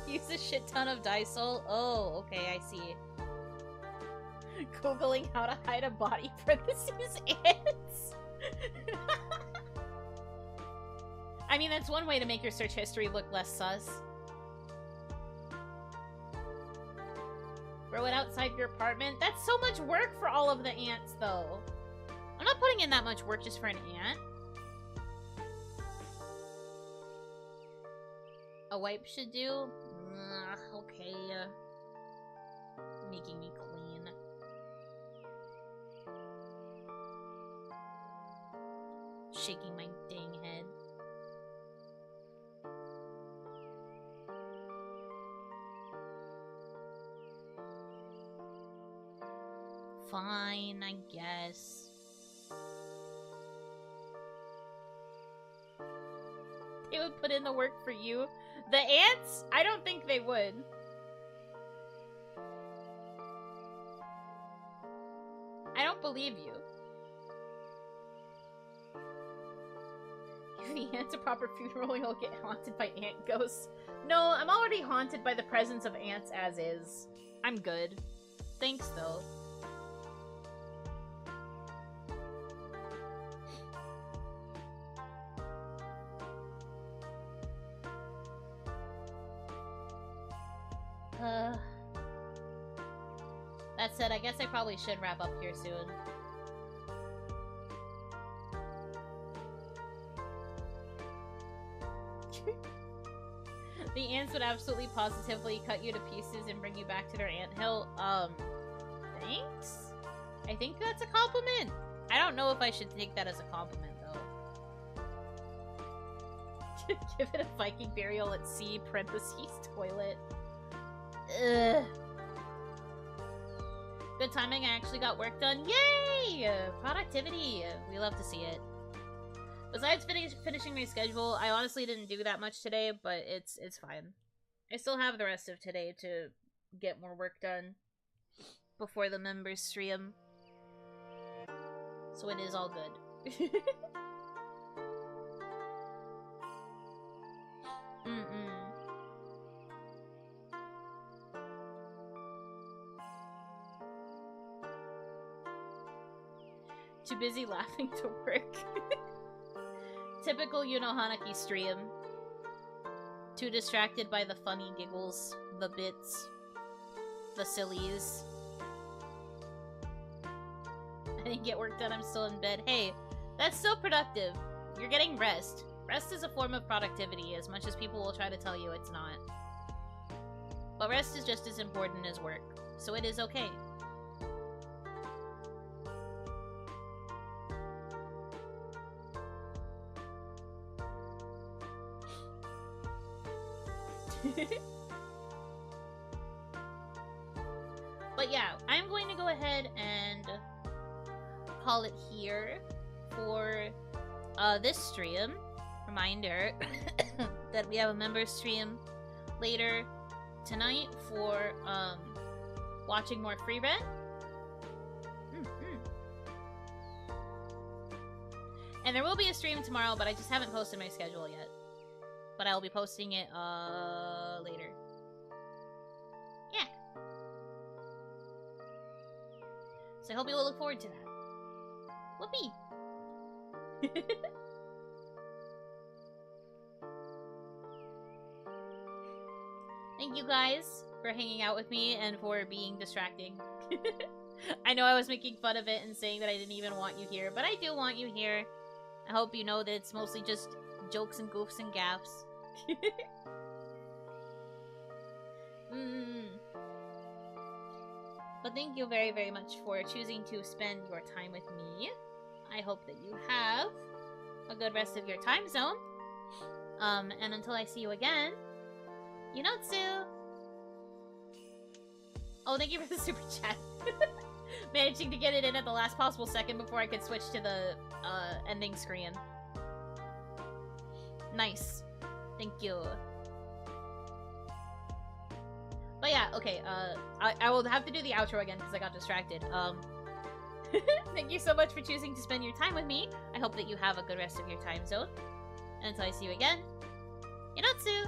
Use a shit ton of Dysol? Oh, okay, I see. Googling how to hide a body parentheses ants. I mean, that's one way to make your search history look less sus. Throw it outside your apartment? That's so much work for all of the ants, though. I'm not putting in that much work just for an ant. A wipe should do? Okay. Making me clean. Shaking my dang head. Fine, I guess. They would put in the work for you. The ants? I don't think they would. I don't believe you. Give the ants a proper funeral, you'll get haunted by ant ghosts. No, I'm already haunted by the presence of ants as is. I'm good. Thanks, though. That said, I guess I probably should wrap up here soon. The ants would absolutely positively cut you to pieces and bring you back to their anthill. Thanks? I think that's a compliment. I don't know if I should take that as a compliment, though. Give it a Viking burial at sea, parentheses, toilet. Ugh. Good timing, I actually got work done. Yay! Productivity. We love to see it. Besides finishing my schedule, I honestly didn't do that much today, but it's fine. I still have the rest of today to get more work done before the members stream. So it is all good. Too busy laughing to work. Typical Yuno Hanaki stream. Too distracted by the funny giggles, the bits. the sillies. I didn't get work done, I'm still in bed. Hey, that's so productive. You're getting rest. Rest is a form of productivity, as much as people will try to tell you it's not. But rest is just as important as work, so it is okay. But yeah, I'm going to go ahead and call it here for this stream. Reminder that we have a member stream later tonight for watching more free rent. And there will be a stream tomorrow, but I just haven't posted my schedule yet. But I'll be posting it later. Yeah. So I hope you will look forward to that. Whoopee! Thank you guys for hanging out with me and for being distracting. I know I was making fun of it and saying that I didn't even want you here, but I do want you here. I hope you know that it's mostly just jokes and goofs and gaffs. But thank you very, very much for choosing to spend your time with me. I hope that you have a good rest of your time zone. And until I see you again, Yunotsu! Oh, thank you for the super chat. Managing to get it in at the last possible second before I could switch to the ending screen. Nice. Thank you. But yeah, okay, I will have to do the outro again because I got distracted. Thank you so much for choosing to spend your time with me. I hope that you have a good rest of your time zone. And until I see you again, Yunotsu!